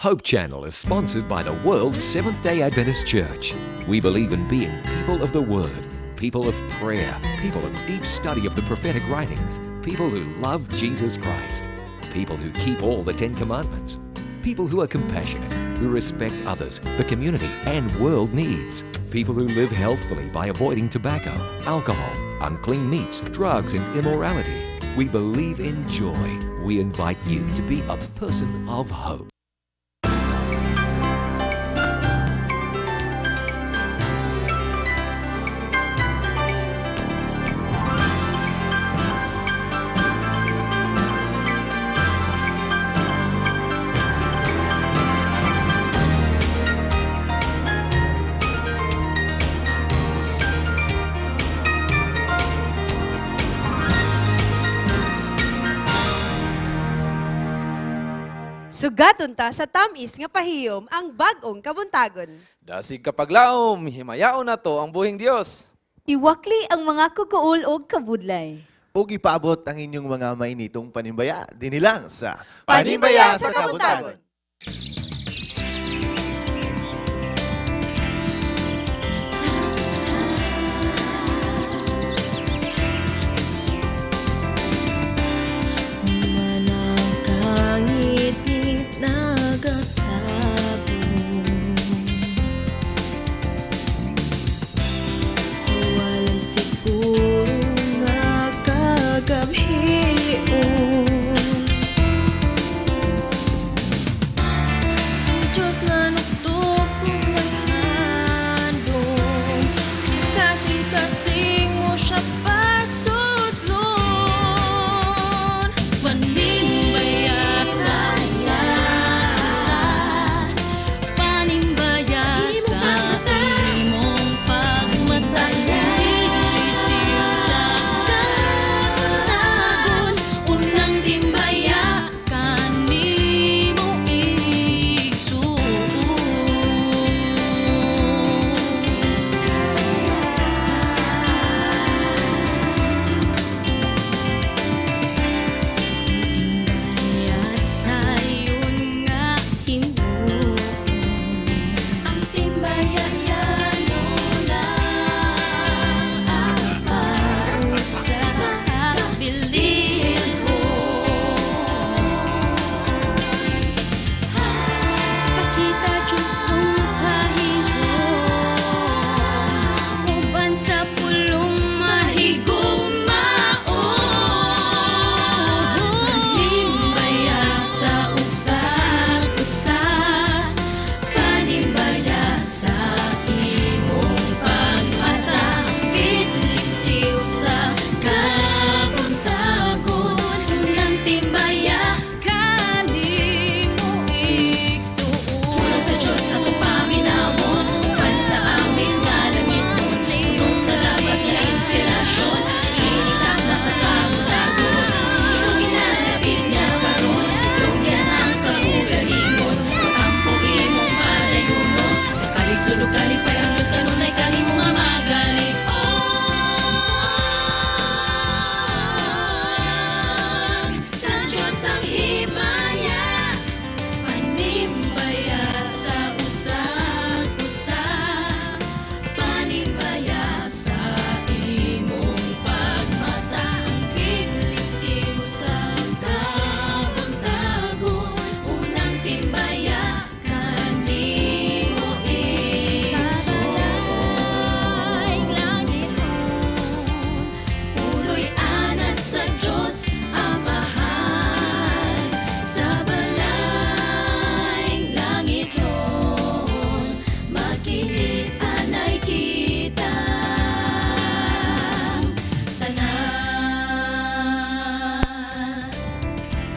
Hope Channel is sponsored by the World Seventh-day Adventist Church. We believe in being people of the Word, people of prayer, people of deep study of the prophetic writings, people who love Jesus Christ, people who keep all the 10 Commandments, people who are compassionate, who respect others, the community, and world needs, people who live healthfully by avoiding tobacco, alcohol, unclean meats, drugs, and immorality. We believe in joy. We invite you to be a person of hope. Sugaton ta sa tamis nga pahiyom ang bag-ong kabuntagon. Dasig kapaglaom, himayaon na to ang buhing Dios. Iwakli ang mga kukuol o kabudlay. Ug ipaabot ang inyong mga mainitong panimbaya dinilang sa Panimbaya sa Kabuntagon.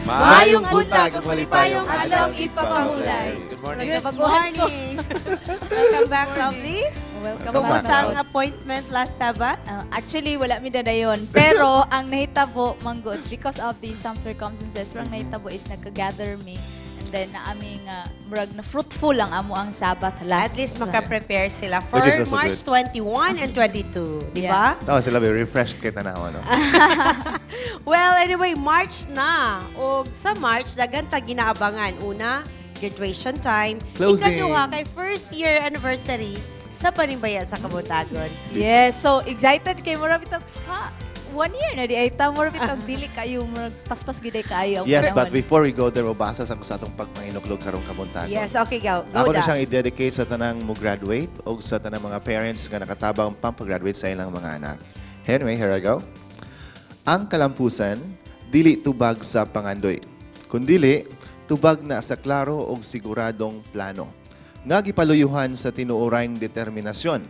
Maayong buntag ang malipayong adlaw ipapahulay. Good morning. Good morning. Welcome back, lovely. Welcome Kumusta back. ang appointment last Sabat? Actually, wala mi dadayon. Pero, ang nahitabo, manggod, because of the some circumstances, ang nahitabo is nagka-gather me. And then, naaming, murag na fruitful ang amo ang Sabbath last. At least maka-prepare sila for Which is also March 21 and 22. Di Yeah. ba? Tawa sila, very refreshed kita na ako, no? Well, anyway, March na. O sa March, daghan ta ginaabangan. Una, graduation time. Closing. Ikaduha kay first year anniversary sa Panimbaya sa Kabuntagon. Yes, so excited kay mura bitog, ha? 1 year na di ay ta mura bitog dili kayo mura paspas gid kayo. Yes, Pero but before we go there, mabasa sa atong pagpanginuklog karong Kabuntagon. Yes, okay, go. Ako na Go siyang da. i-dedicate sa tanang mo graduate o sa tanang mga parents nga nakatabang pampag-graduate sa ilang mga anak. Anyway, here I go. Ang kalampusan, dili tubag sa pangandoy. Kundili, tubag na sa klaro o siguradong plano. Nga gipaluyuhan sa tinuorayng determinasyon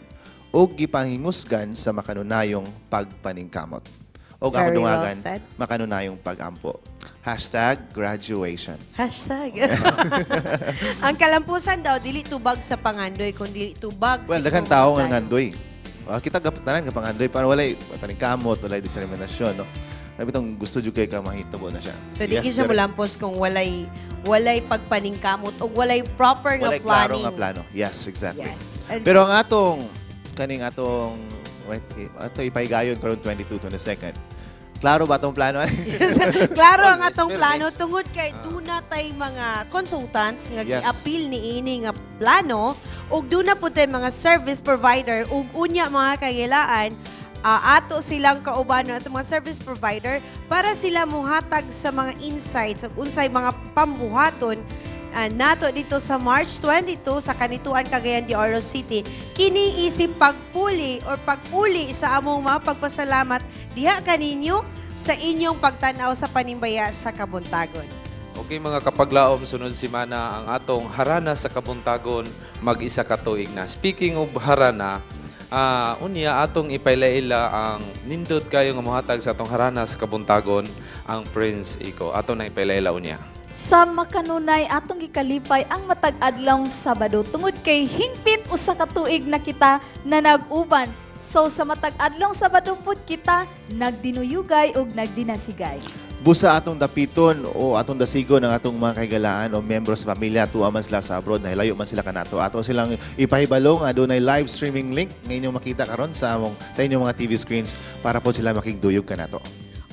o gipahingusgan sa makanunayong pagpaningkamot. O ako Very well dungagan, said. makanunayong pagampo. #graduation. Hashtag. Ang kalampusan daw, dili tubag sa pangandoy, kundi tubag Well, sa daghang tao nga kabuntagon. ngandoy. Kita gapatanan nga pangandoy para walay paningkamot, walay determinasyon, no. Sabi tong gusto jud kay ka mahitabo na siya. So, di Yes, siya very- mulampos kung walay pagpaningkamot o walay proper nga walay klaro planning. nga plano. Yes, exactly. Yes. And Pero ang atong wait, ato ipaygayon karon 22, 22nd. Klaro ba atong plano? klaro ang Always, atong very plano tungod kay duna tay mga consultants nga Yes. gi-appeal ni ini nga plano ug duna pud tay mga service provider ug unya mga kagilaan ato silang kaubanon ato mga service provider para sila muhatag sa mga insights ug unsay mga pambuhaton nato dito sa March 22 sa Kanituan, Cagayan de Oro City. Kini isip pagpuli or pagpuli sa among mga pagpasalamat diha kaninyo sa inyong pagtanaw sa Panimbaya sa Kabuntagon. Okay mga kapaglaom, sunod simana ang atong harana sa Kabuntagon mag-isa ka tuig na. Speaking of harana, unya atong ipailaila ang nindot kayo nga mohatag sa atong harana sa Kabuntagon ang Prince Iko. Atong na ipailaila unya. sa makanunay atong gikalipay ang matag adlawng Sabado tungod kay hingpit usa ka tuig na kita na nag-uban. So sa matag adlawng Sabado pud kita nagdinuyugay ug nagdinasigay. Busa atong dapiton o atong dasigon ang atong mga kaigalaan o membro sa pamilya tuwa man sila sa abroad, nahilayo man sila kanato. Ato silang ipahibalo nga dunay live streaming link nga inyong makita karon sa inyong mga TV screens para po sila makigduyog kanato.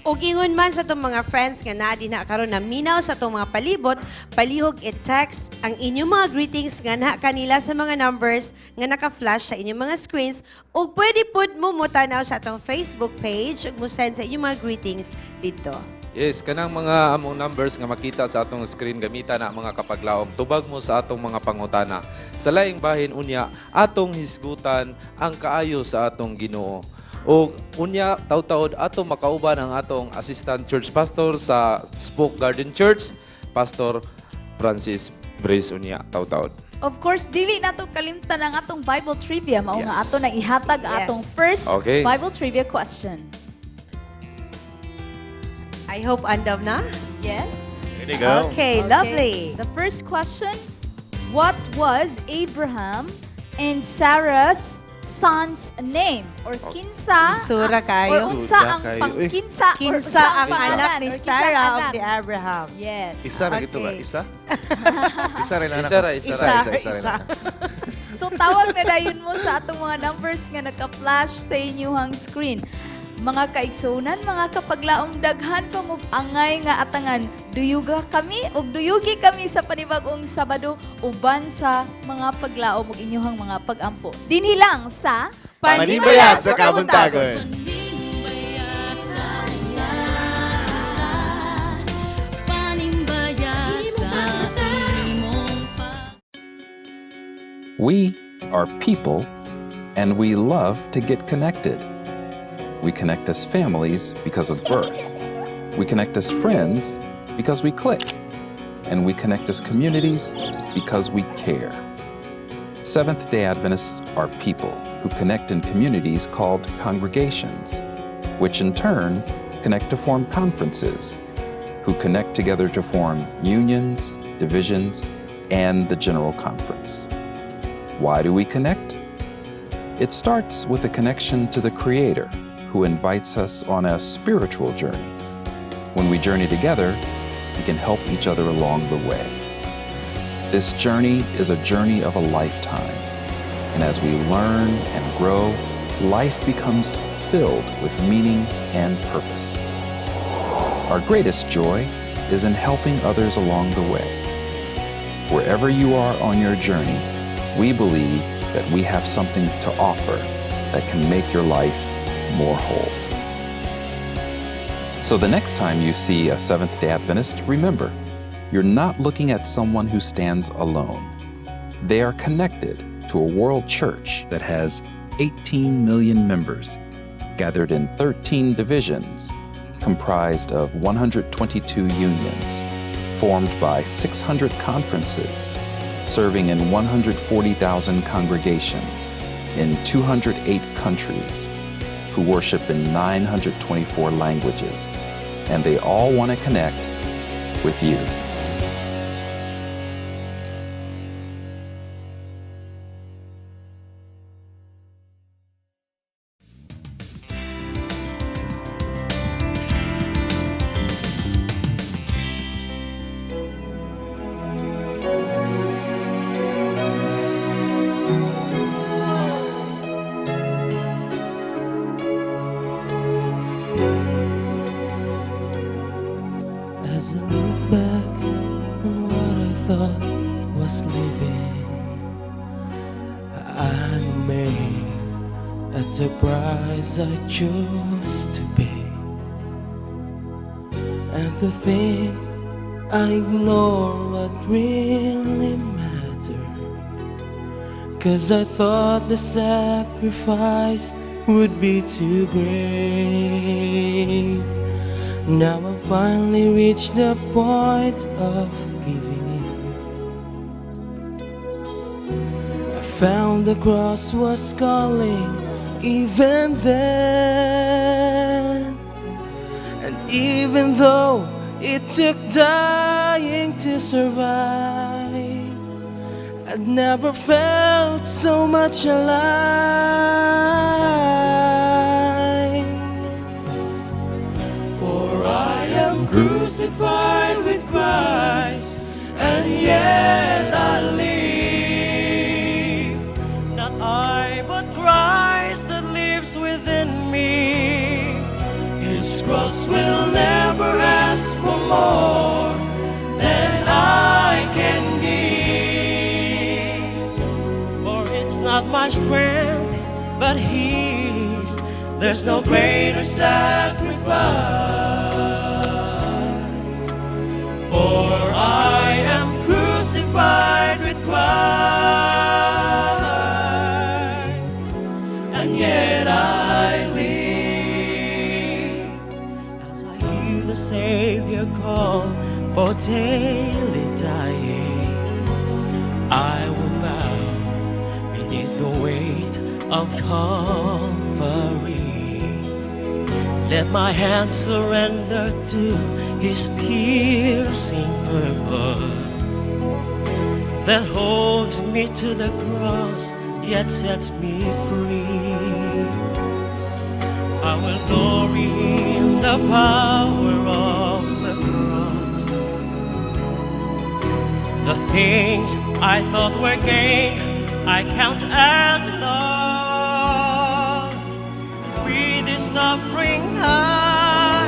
O ingon man sa itong mga friends nga naadi na karon na minaw sa itong mga palibot, palihog i-text ang inyong mga greetings nga na kanila sa mga numbers nga naka-flash sa inyong mga screens o pwede pod mo mutanaw sa atong Facebook page ug mo send sa inyong mga greetings dito. Yes, kanang mga among numbers nga makita sa atong screen gamita na mga kapaglaom. Tubag mo sa atong mga pangutana. Sa laing bahin unya, atong hisgutan ang kaayo sa atong Ginoo. O unya taud-taud ato makauban ang atong assistant church pastor sa Spoke Garden Church, Pastor Francis Brace unya taud-taud. Of course, dili nato kalimtan ang atong Bible trivia mao nga Yes. ato nang ihatag ang Yes. atong first Okay. Bible trivia question. I hope andam na. Yes. There you go. Okay, lovely. The first question, what was Abraham and Sarah's son's name? Or kinsa? Isura kayo. Or unsa Isura ang kayo. pangkinsa? or Kinsa unsa ang pangalan? anak ni Or kinsa Sarah ang ug anak? ni Abraham? Yes. Isa ra gito ba? Okay. Isa? Isa rin lang. Isa ra. Isa. So tawag na dayon mo sa atong mga numbers nga naka-flash sa inyong screen. Mga kaigsunan, mga kapaglaong daghan pa mo angay nga atangan. Duyuga kami o duyugi kami sa panibagong Sabado uban sa mga paglaom ug inyong mga pagampo. Dinhi lang sa Panimbaya sa Kabuntagon. We are people, and we love to get connected. We connect as families because of birth. We connect as friends because we click. And we connect as communities because we care. Seventh-day Adventists are people who connect in communities called congregations, which in turn connect to form conferences, who connect together to form unions, divisions, and the General Conference. Why do we connect? It starts with a connection to the Creator, who invites us on a spiritual journey. When we journey together, we can help each other along the way. This journey is a journey of a lifetime, and as we learn and grow, life becomes filled with meaning and purpose. Our greatest joy is in helping others along the way. Wherever you are on your journey, we believe that we have something to offer that can make your life more whole. So the next time you see a Seventh-day Adventist, remember, you're not looking at someone who stands alone. They are connected to a world church that has 18 million members, gathered in 13 divisions, comprised of 122 unions, formed by 600 conferences, serving in 140,000 congregations in 208 countries, who worship in 924 languages, and they all want to connect with you. As I look back on what I thought was living, I'm amazed at the price I chose to pay. And to think I ignore what really mattered, 'cause I thought the sacrifice would be too great. Now I finally reached the point of giving in. I found the cross was calling even then. And even though it took dying to survive, I'd never felt so much alive. Crucified with Christ, and yet I live. Not I, but Christ that lives within me. His cross will never ask for more than I can give. For it's not my strength, but His. There's no greater sacrifice. For I am crucified with Christ, and yet I live. As I hear the Savior call for daily dying, I will bow beneath the weight of Calvary. Let my hands surrender to His piercing purpose that holds me to the cross, yet sets me free. I will glory in the power of the cross. The things I thought were gain, I count as lost. With this suffering I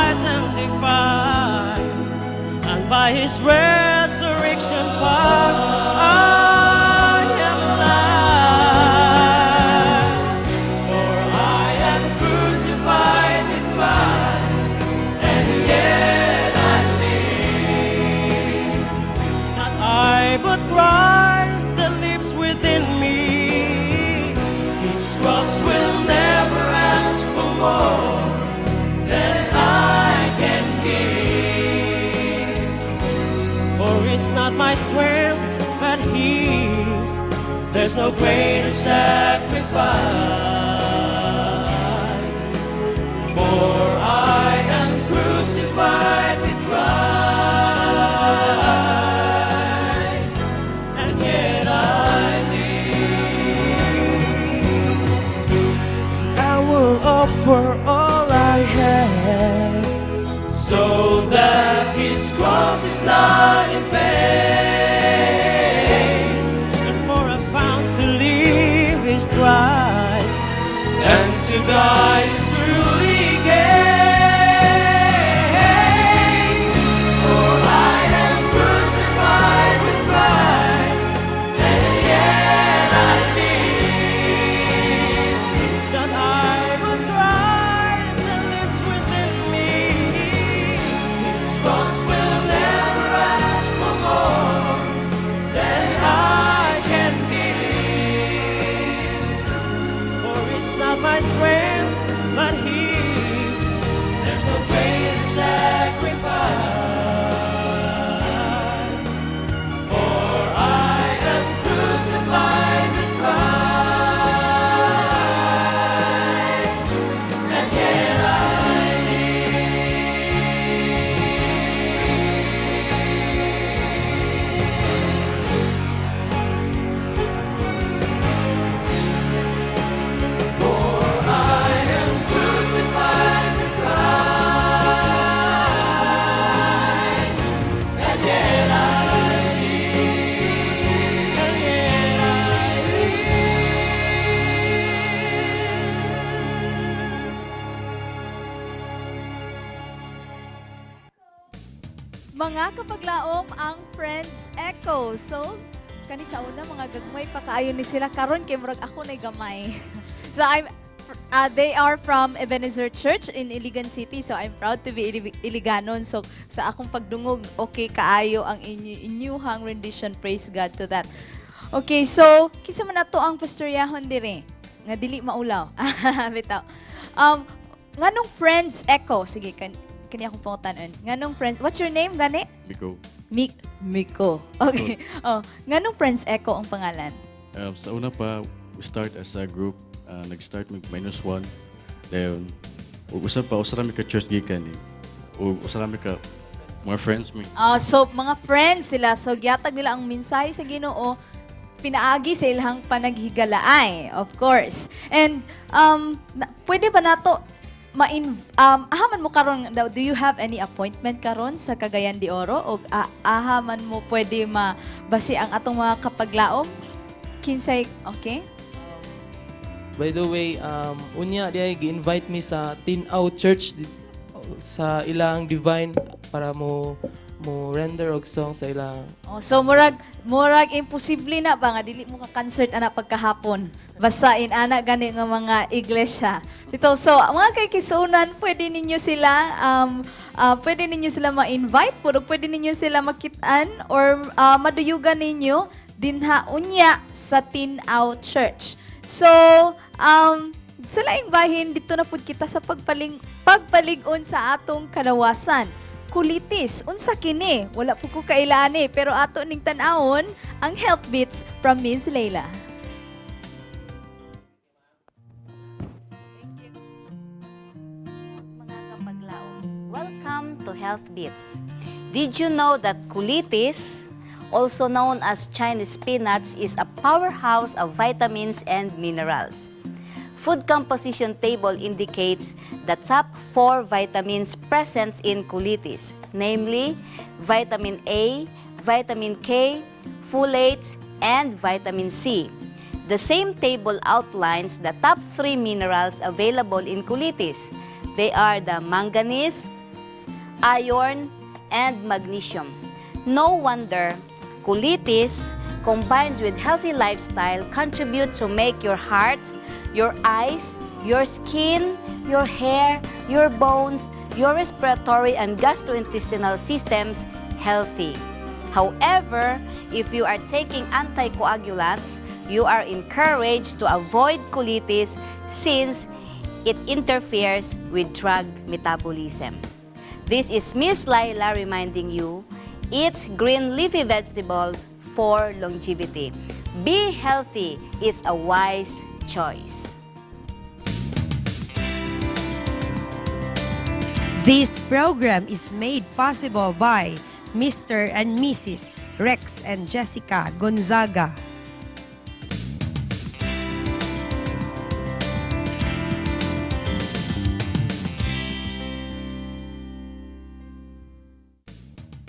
identify, and by His resurrection power I am alive. For I am crucified with Christ, and yet I live. Not I, but Christ that lives within me. His cross will never ask for more than I can give. For it's not my strength, but His. There's no greater sacrifice. For I am crucified with Christ, and yet I live. I will offer all I have, so that His cross is not in vain. And for a pound to live is Christ, there's no greater sacrifice. For I am crucified with Christ, and yet I crucified with Christ, and yet I live, and yet I Mga kapaglaom ang Friends Echo. So, kani sa una mga gagmay pa kaayo ni sila karon kay murag ako nay gamay. So they are from Ebenezer Church in Iligan City. So I'm proud to be Iliganon. So sa akong pagdungog okay kaayo ang inyuhang rendition. Praise God to that. Okay, so kisa man nato ang pastoryahon dire nga dili maulaw. Bitaw. Nganong Friends Echo? Sige kani akong pangutanon. Nganong Friends? What's your name gani? Miko. Miko. Okay. Oh, nganong Friends Echo ang pangalan? Sa una pa, we start as a group. Nag-start mag -1. Then, usap pa, usarami ka church gikan eh. Usarami ka mga friends mo. So, mga friends sila. So, giyatag nila ang mensahe sa Ginoo, pinaagi sa ilang panaghigalaay, of course. And, pwede ba nato ahaman mo karon, do you have any appointment karon sa Cagayan de Oro o ahaman mo pwede mabasi ang atong mga kapaglaom? Kinsay, okay? By the way, unya diay gi-invite me sa Tin Out Church sa ilang divine para mo render og song sa ilang. Oh, so murag imposible na ba nga dili mo ka concert ana pagkahapon. Basain ana gani nga mga iglesia. Dito so mga kay kisunan pwede ninyo sila ma-invite pwede ninyo sila makitaan or maduyugan ninyo dinha unya sa Tin Out Church. So, sa laing bahin dito na pud kita sa pagpalig-on sa atong kanawasan. Kulitis, unsa kini? Wala po ko kailani, pero ato ning tan-awon ang Health Beats from Ms. Leila. Mga kapaglaom, welcome to Health Beats. Did you know that kulitis, also known as Chinese spinach, is a powerhouse of vitamins and minerals? Food composition table indicates the top 4 vitamins present in kulitis, namely vitamin A, vitamin K, folate, and vitamin C. The same table outlines the top 3 minerals available in kulitis. They are the manganese, iron, and magnesium. No wonder kulitis, combined with healthy lifestyle, contribute to make your heart, your eyes, your skin, your hair, your bones, your respiratory and gastrointestinal systems healthy. However, if you are taking anticoagulants, you are encouraged to avoid kulitis since it interferes with drug metabolism. This is Miss Laila reminding you, eat green leafy vegetables for longevity. Be healthy, it's a wise choice. This program is made possible by Mr. and Mrs. Rex and Jessica Gonzaga.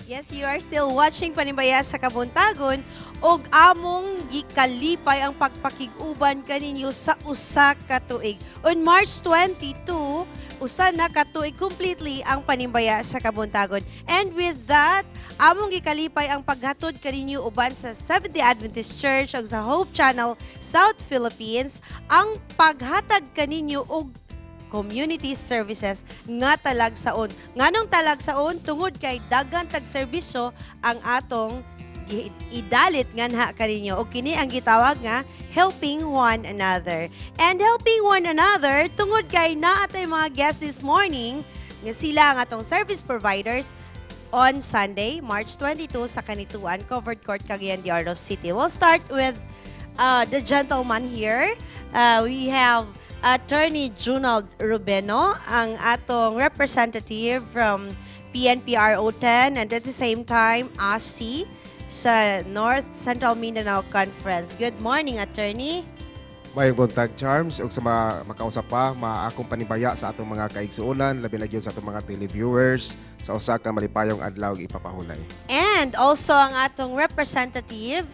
Yes, you are still watching Panimbayas sa Kabuntagon og among gikalipay ang pagpakig-uban kaninyo sa usa ka tuig. On March 22, usa na ka tuig completely ang Panimbayas sa Kabuntagon. And with that, among gikalipay ang paghatod kaninyo uban sa Seventh-day Adventist Church ug sa Hope Channel South Philippines ang paghatag kaninyo og community services nga talagsaon. Nganong talagsaon tungod kay daghan tag serbisyo ang atong idalit nganha kaninyo o kini ang gitawag nga helping one another. And helping one another tungod kay naatay mga guests this morning nga sila ang atong service providers on Sunday, March 22 sa Kanituan, Covered Court, Cagayan de Oro City. We'll start with the gentleman here. We have Attorney Junald Rubeno, ang atong representative from PNPRO 10, and at the same time, ASI sa North Central Mindanao Conference. Good morning, Attorney. May buntag Charms ug sa makausap pa maakong panibaya sa atong mga kaigsuonan labi na gyud sa atong mga televiewers sa usa ka malipayong adlaw ipapahulay. And also ang atong representative,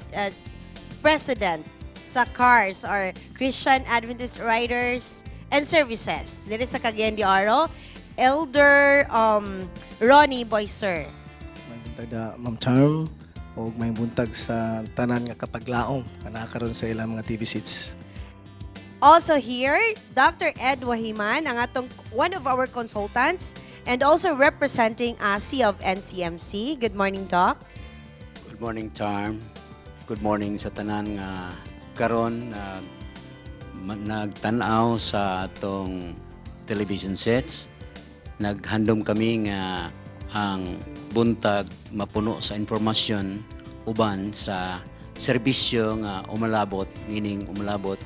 president sa CARS or Christian Adventist Riders and Services diri sa Cagayan de Oro, Elder Ronnie Boyser. May buntag da Ma'am Charm ug may buntag sa tanan nga kapaglaom nga nakaroon sa ilang mga TV seats. Also here, Dr. Ed Wahiman, ang atong one of our consultants and also representing ASI of NCMC. Good morning, Doc. Good morning, Charm. Good morning sa tanan nga karon nagtanaw sa atong television sets. Naghandom kami nga ang buntag mapuno sa informasyon uban sa serbisyo nga umalabot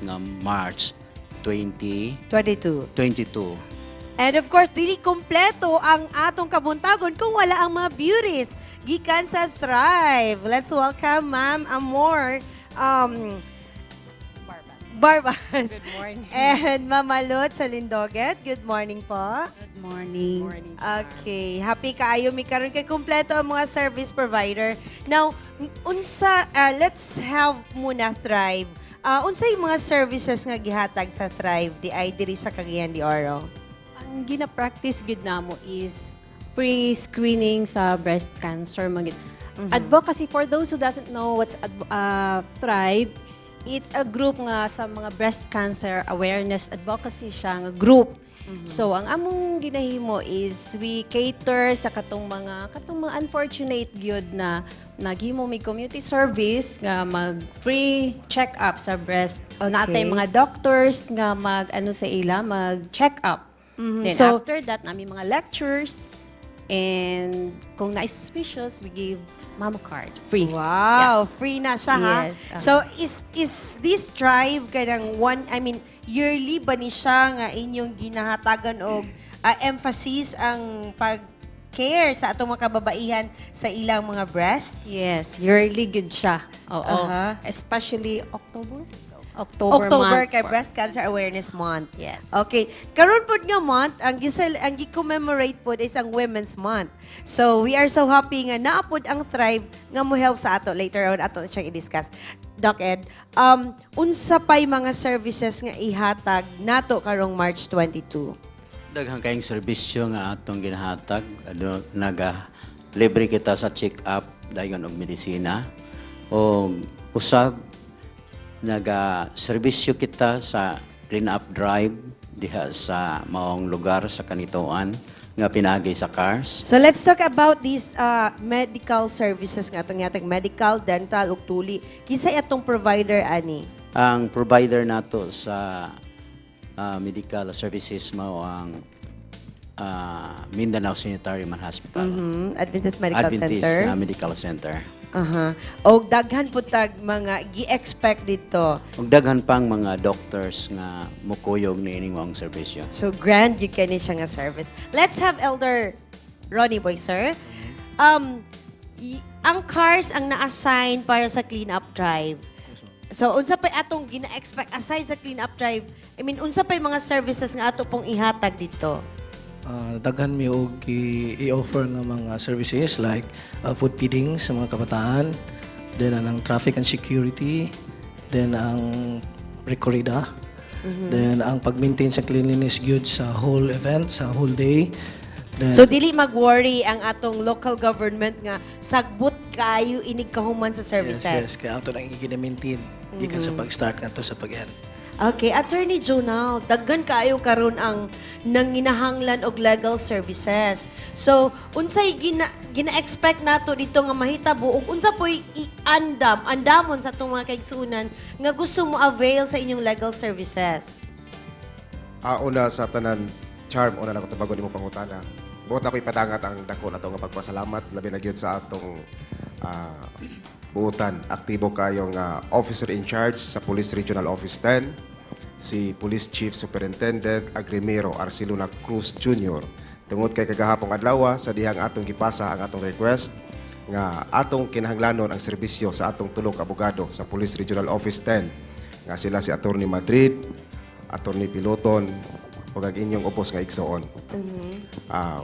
nga March 2022. And of course, dili kompleto ang atong kabuntagon kung wala ang mga beauties gikan sa Thrive. Let's welcome Ma'am Amor Barbas. Good morning. And Mama Lot sa Lindoget. Good morning po. Good morning. Okay, happy kaayo mi karon kay kumpleto ang mga service provider. Now, let's have muna Thrive. Unsay mga services nga gihatag sa Thrive di ay diri sa Cagayan de Oro? Ang gina-practice gud namo is pre-screening sa breast cancer. Advocacy, for those who doesn't know what's Thrive, it's a group nga sa mga breast cancer awareness advocacy siya nga group. So ang among ginahimo is we cater sa katong mga unfortunate gyud na naghimo may community service nga mag free check up sa breast. O natay mga doctors nga mag sa ila mag check up. Then So, after that nami mga lectures, and kung na-suspicious we give mama card free. Wow, free na siya ha. Yes, So is this Thrive kanang yearly ba ni siya nga inyong ginahatagan og emphasis ang pag-care sa atong mga kababaihan sa ilang mga breasts? Yes, yearly good siya. Oo. Aha. Especially October October month. kay Breast Cancer Awareness Month. Yes. Okay. Karon pod nga month, ang gi-commemorate pod is ang Women's Month. So we are so happy nga naapod ang Thrive nga mo help sa ato later on ato siyang i-discuss. Doc Ed, unsa pay mga services nga ihatag nato karong March 22? Daghang kayong serbisyo nga atong ginahatag. Libre kita sa check-up, dayon og medisina. O usab serbisyo kita sa clean up drive diha sa maong lugar sa Kanituan nga pinagi sa CARS. So let's talk about these medical services nga atong yatag medical, dental ug tuli. Kisay atong provider ani? Ang provider nato sa medical services mao ang Mindanao Sanitary Hospital. Adventist Medical Adventist Center. Medical Center. O daghan po tag mga gi-expect dito. Ug daghan pang mga doctors nga mukuyog niining mga serbisyo. So grand you kani siya nga service. Let's have Elder Ronnie Boyser. Ang cars ang na-assign para sa clean-up drive. So unsa pa atong gina-expect aside sa clean-up drive? Unsa pa mga services nga ato pong ihatag dito? Daghan mi og i-offer nga mga services like food feeding sa mga kabataan, then ang traffic and security, then ang recorrida, then ang pag-maintain sa cleanliness good sa whole event, sa whole day. Then, So dili mag-worry ang atong local government nga sagbot kayo inig kahuman sa services. yes, kaya ato nang i-maintain gikan sa pag-start kanto sa pag-end. Okay, Attorney Jonal, daghan kaayo karon ang nanginahanglan og legal services. So, unsay gina-expect nato dito nga mahitabo ug unsa po'y andamon sa atong mga kaigsuonan nga gusto mo avail sa inyong legal services? Una sa tanan Charm, una lang ko tabagon imong pangutana. buot ako ipadangat ang dako na nga pagpasalamat labi na gyud sa atong buutan. Aktibo kayong officer in charge sa Police Regional Office 10, si Police Chief Superintendent Agrimero Arceluna Cruz Jr. Tungod kay kagahapong adlaw sa dihang atong gipasa ang atong request nga atong kinahanglanon ang serbisyo sa atong tulo ka abogado sa Police Regional Office 10 nga sila si Attorney Madrid, Attorney Piloton ug ang inyong upos nga igsoon.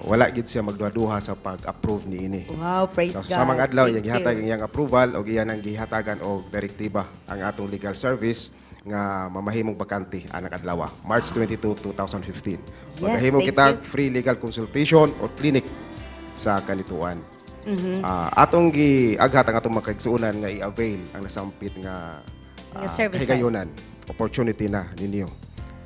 Wala gid siya magduha-duha sa pag-approve niini. Wow, praise God. Sa mga adlaw Thank iyang gihatag you. iyang approval o iyan ang gihatagan og direktiba ang atong legal service nga mamahimong bakante anang adlaw March 22, 2015. Magahimo thank kita you. free legal consultation o clinic sa kanituan. Atong giaghat ang atong mga kaigsuonan nga i-avail ang nasampit nga Nga services. higayunan, opportunity na ninyo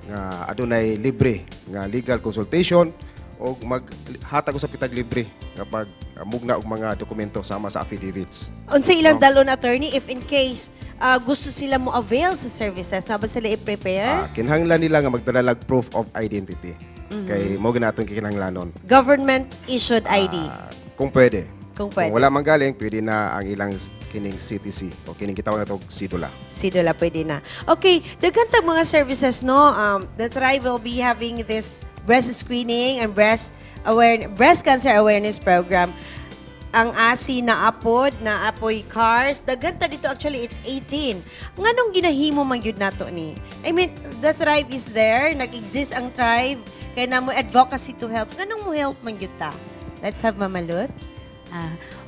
nga adunay libre nga legal consultation o maghatag sa pitag libre nga pag mugna og mga dokumento sama sa affidavits. Unsa ilang dalon, attorney, if in case gusto sila mo avail sa services, na ba sila i-prepare? Kinahanglan nila nga magdala lag proof of identity. Kay mo ginatong kinahanglanon. Government issued ID. Kung pwede. Kung pwede. Kung wala man galing, pwede na ang ilang kining CTC o kining gitawag na itong sidula. Sidula pwede na. Okay, daghan tag mga services, no? The tribe will be having this breast screening and breast cancer awareness program. Ang ASI na apoy cars, daghan ta dito, actually it's 18. Nganong ginahimo man gyud nato ni? I mean, the tribe is there, nag-exist ang tribe, kaya na mo advocacy to help. Nganong mo help man gyud ta? Let's have Mama Lut.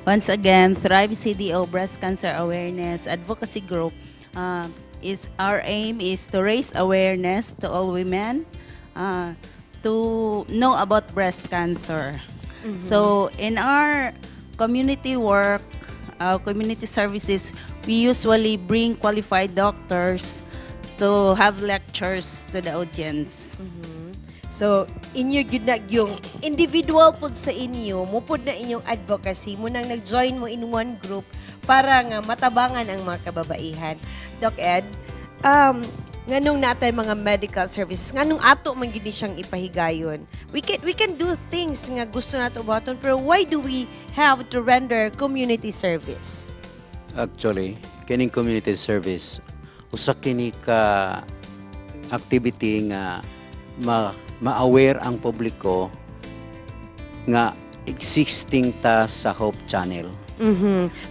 Once again, Thrive CDO Breast Cancer Awareness Advocacy Group our aim is to raise awareness to all women to know about breast cancer. So in our community work, community services, we usually bring qualified doctors to have lectures to the audience. So, inyo gyud na yung individual pod sa inyo, mo pod na inyong advocacy, mo nang nag-join mo in one group para nga matabangan ang mga kababaihan. Doc Ed, nganong natay mga medical services, nganong ato man gid siyang ipahigayon. We can do things nga gusto nato baton, pero why do we have to render community service? Actually, kining community service usa kini ka activity nga ma-aware ang publiko nga existing ta sa Hope Channel.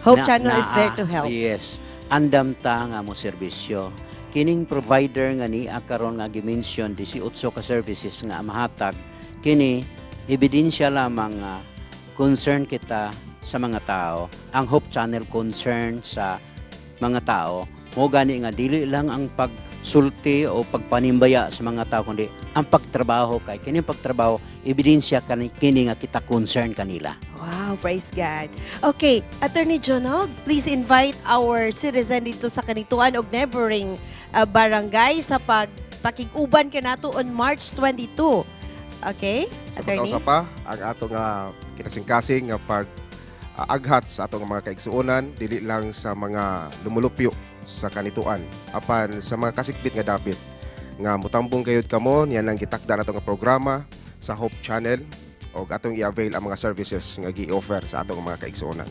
Hope Channel is there to help. Yes. Andam ta nga mo serbisyo. Kining provider nga ni karon nga gi-mention 18 ka services nga mahatag, kini ebidensya lamang nga concern kita sa mga tao. Ang Hope Channel concern sa mga tao. Mo gani nga dili lang ang pagsulti o pagpanimbaya sa mga tao, kundi ang pagtrabaho kay kini pagtrabaho ebidensya kini nga kita concern kanila. Wow, praise God. Okay, Attorney Jonald, please invite our citizen dito sa Kanituan og neighboring barangay sa pakiguban kanato on March 22. Okay, Sa Attorney? pagkausa pa, ang atong kinasing-kasing nga pag-aghat sa atong mga kaigsuonan, dili lang sa mga lumulupyo sa kanituan, apan sa mga kasikbit nga dapit nga mutambong kayod kamo, niyan lang gitakda nato nga programa sa Hope Channel o atong i-avail ang mga services nga gi-offer sa atong mga kaigsuonan.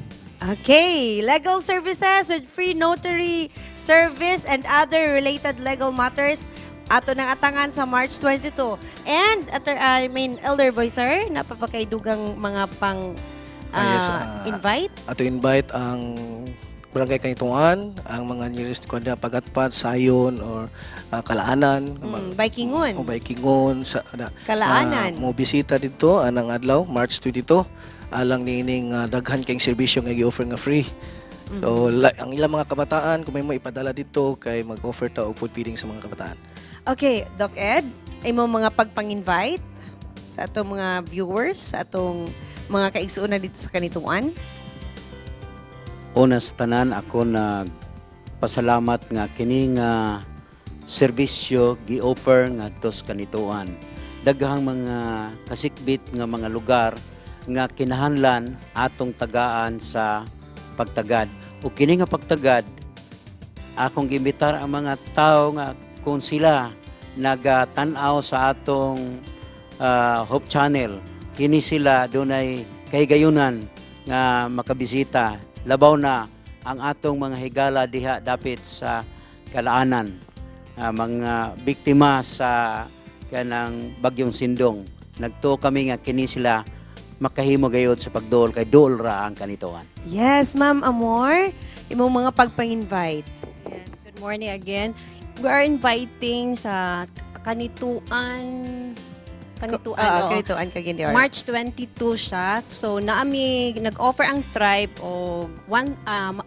Okay, legal services with free notary service and other related legal matters. Ato nang atangan sa March 22. And, Elder Boy, sir, napapakaidugang mga pang invite? Ato invite ang Barangay Kanituan, ang mga nearest ko na Pagatpat, Sayon, or Kalaanan. Baikingon. O Baikingon. Kalaanan. Mo bisita dito, anang adlaw, March 22. Alang nining daghan kayong serbisyo nga gi-offer nga free. So, ang ilang mga kabataan, kung may mo ipadala dito, kay mag-offer ta og food feeding sa mga kabataan. Okay, Doc Ed, ay mo mga pagpang-invite sa atong mga viewers, sa atong mga kaigsuonan dito sa Kanituan. Una sa tanan ako nagpasalamat nga kini nga serbisyo gi-offer nga tos kanituan. Daghang mga kasikbit nga mga lugar nga kinahanglan atong tagaan sa pagtagad. O kini nga pagtagad, akong giimbitar ang mga tao nga kung sila nagatanaw sa atong Hope Channel, kini sila dunay kahigayunan nga makabisita. Labaw na ang atong mga higala diha dapit sa kalaanan, mga biktima sa kanang bagyong Sindong. Nagtuo kami nga kini sila makahimo gayod sa pagduol kay duol ra ang kanituan. Yes, Ma'am Amor. Imong mga pagpang-invite. Yes, good morning again. We are inviting sa kanituan Kanituan Cagayan de Oro. March 22 siya. So naami nag-offer ang tribe o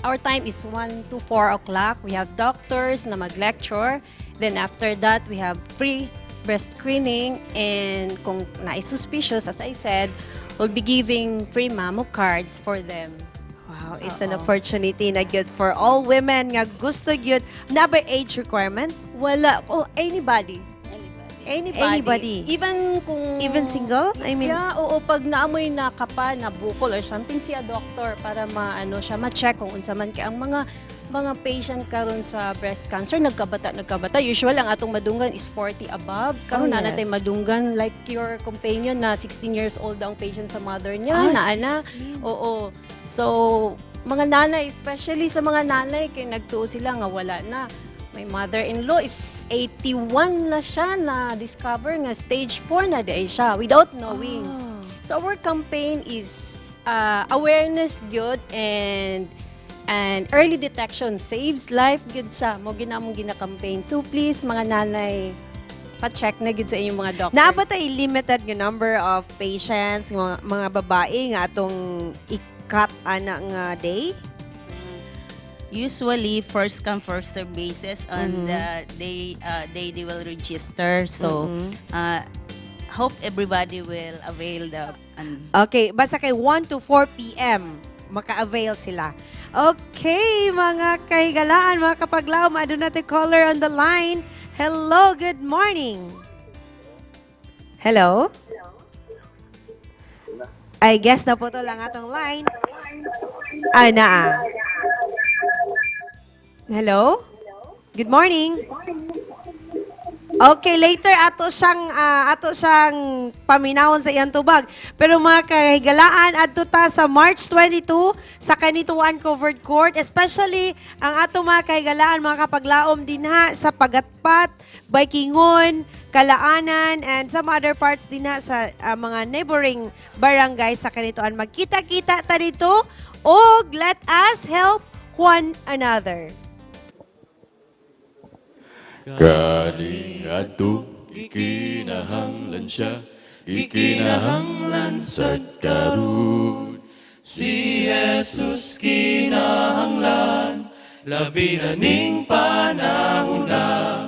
our time is 1 to 4 o'clock. We have doctors na mag-lecture. Then after that, we have free breast screening, and kung na-suspicious, as I said, we'll be giving free mammo cards for them. Wow, it's an opportunity na good for all women nga gusto gyud. Na ba age requirement? Wala. Anybody. Anybody. Even single? I mean, yeah, oo, pag naamoy na kapa, na bukol or something, siya doktor para ma-check kung unsa man kay ang mga patient karon sa breast cancer nagkabata. Usual ang atong madunggan is 40 above. Karon na natay madunggan like your companion na 16 years old ang patient sa mother niya, na. Oo. So, mga nanay, especially sa mga nanay kay nagtuo sila nga wala na. My mother-in-law is 81 na siya na discover nga stage 4 na di siya without knowing. So our campaign is awareness good and early detection saves life good siya. Mo ginamong gina-campaign. So please mga nanay, pa-check na good sa inyong mga doctor. Naabotay limited nga number of patients mga babae nga atong ikat ana nga day? Usually, first come, first serve basis on the day they will register. So, hope everybody will avail the... Okay, basta kay 1 to 4 p.m. maka-avail sila. Okay, mga kahigalaan, mga kapaglaom, adun natin caller on the line. Hello, good morning. Hello? I guess na po to lang atong line. Hello? Good morning. Okay, later ato siyang paminawon sa iyang tubag. Pero mga kahigalaan, adto ta sa March 22 sa Kanituan Covered Court, especially ang ato mga kahigalaan, mga kapaglaom dinha sa Pagatpat, Baikingon, Kalaanan, and some other parts dinha sa mga neighboring barangay sa Kanituan. Magkita-kita ta dito o let us help one another. Kaning adto gikinahanglan siya, gikinahanglan sad karon. Si Jesus kinahanglan, labi na ning panahon na.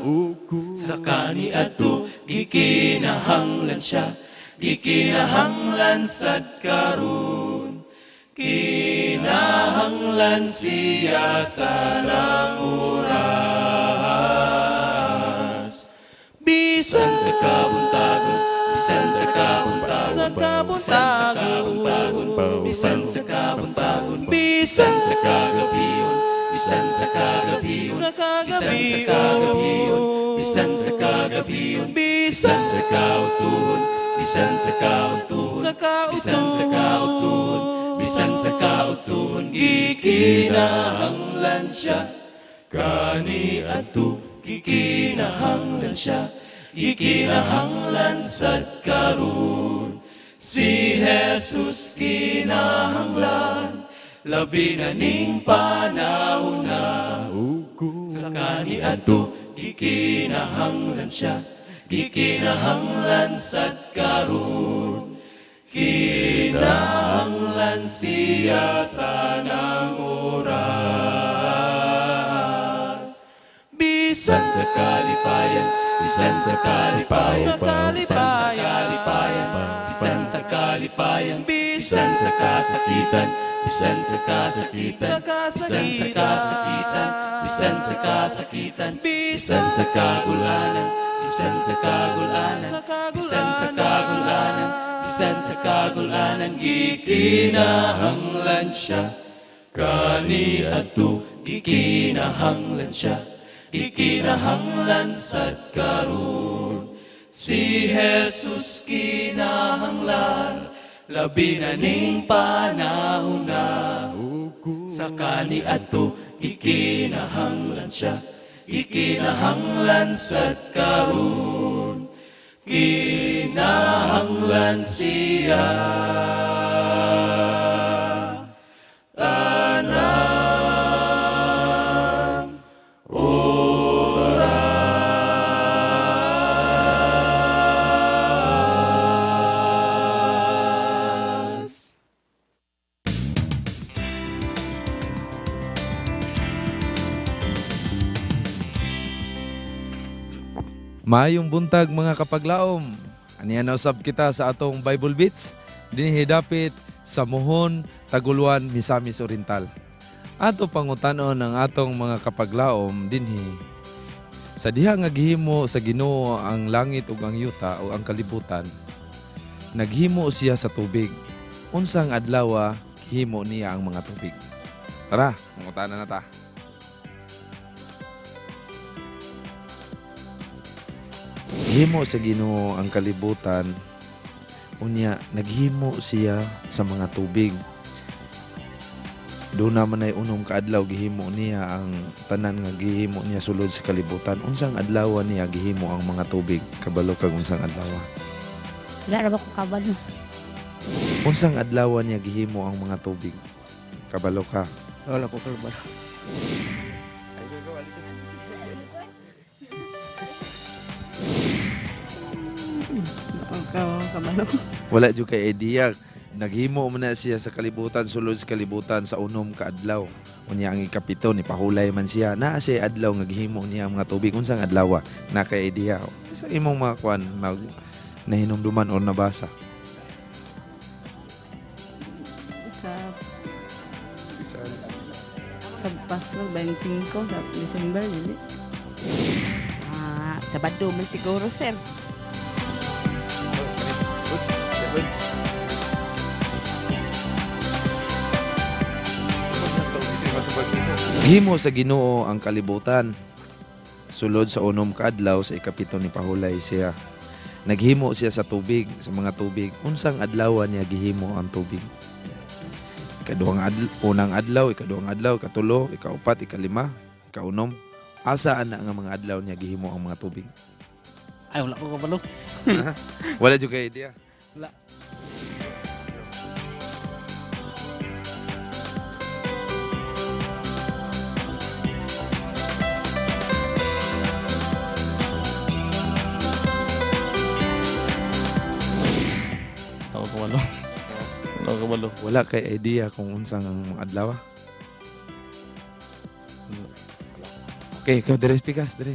Sa kani adto gikinahanglan siya, gikinahanglan sad karon. Kinahanglan siya tanang oras. Bisan sa kabuntagon, bisan sa kabuntagon, bisan sa kabuntagon, bisan sa kagabiyon, bisan sa kagabiyon, bisan sa kagabiyon, bisan sa kagabiyon, bisan sa kautuhon, bisan sa kautuhon, bisan sa kautuhon, bisan sa kautuhon, gikinahanglan siya, kani adto gikinahanglan siya, gikinahanglan sad karon. Si Jesus kinahanglan, labi na ning panahon na. Sa kani adto gikinahanglan siya, gikinahanglan sad karon. Kinahanglan siya tanang oras. Bisan sa kalipayan, bisan sa kalipayan, bisan sa kalipayan, bisan sa kalipayan, bisan sa kasakitan, bisan sa kasakitan, bisan sa kasakitan, bisan sa kasakitan, bisan sa kagulanan, bisan sa kagulanan, bisan sa kagulanan, bisan sa kagulanan, gikinahanglan siya, kani adto gikinahanglan siya, gikinahanglan sad karon. Si Jesus kinahanglan, labi na ning panahon na. Sa kani ato ikinahanglan siya, ikinahanglan sa karon, kinahanglan siya. Tanan oras. Maayong buntag mga kapaglaom. Aniya na usab kita sa atong Bible Beats. Dinhi dapit sa Mohon, Taguluan, Misamis Oriental. Ato pangutanon ang atong mga kapaglaom dinhi. Sa diha nga gihimo sa Ginoo ang langit ug ang yuta o ang kalibutan. Naghimo siya sa tubig. Unsang adlaw gihimo niya ang mga tubig. Tara, mangutanan na ta. Gihimo sa Ginoo ang kalibutan, unya naghimo siya sa mga tubig. Doon naman ay unong kaadlaw gihimo niya ang tanan nga gihimo niya sulod sa kalibutan. Unsang adlaw niya gihimo ang mga tubig? Kabalo kag unsang adlaw? Wala ra ba ko kabalo? Unsang adlaw niya gihimo ang mga tubig? Kabalo ka? Wala ko kabalo. Kabalo. Wala jud kay idea. Naghimo man na siya sa kalibutan, sulod sa kalibutan sa unom ka adlaw. Unya ang ikapito ni pahulay man siya. Naa siya adlaw nga gihimo niya ang mga tubig. Unsang adlaw na kay idea? Sa imong mga kwan nahinumduman o nabasa? Sa Pasko 25 sa December, hindi. Sabado man siguro, sir. Gihimo sa Ginoo ang kalibutan. Sulod sa unom ka adlaw sa ikapito ni pahulay siya. Naghimo siya sa tubig, sa mga tubig. Unsang adlaw niya gihimo ang tubig? Unang adlaw, ikaduhang adlaw, ikatulo, ikaupat, ikalima, ikaunom. Asaan na nga mga adlaw niya gihimo ang mga tubig? Ay, wala ko kabalo. Wala jud kay idea. Wala. Ako kabalo. Wala ko kabalo. Wala kay idea kung unsang ang mga adlaw. Okay, ikaw dire speakas dire.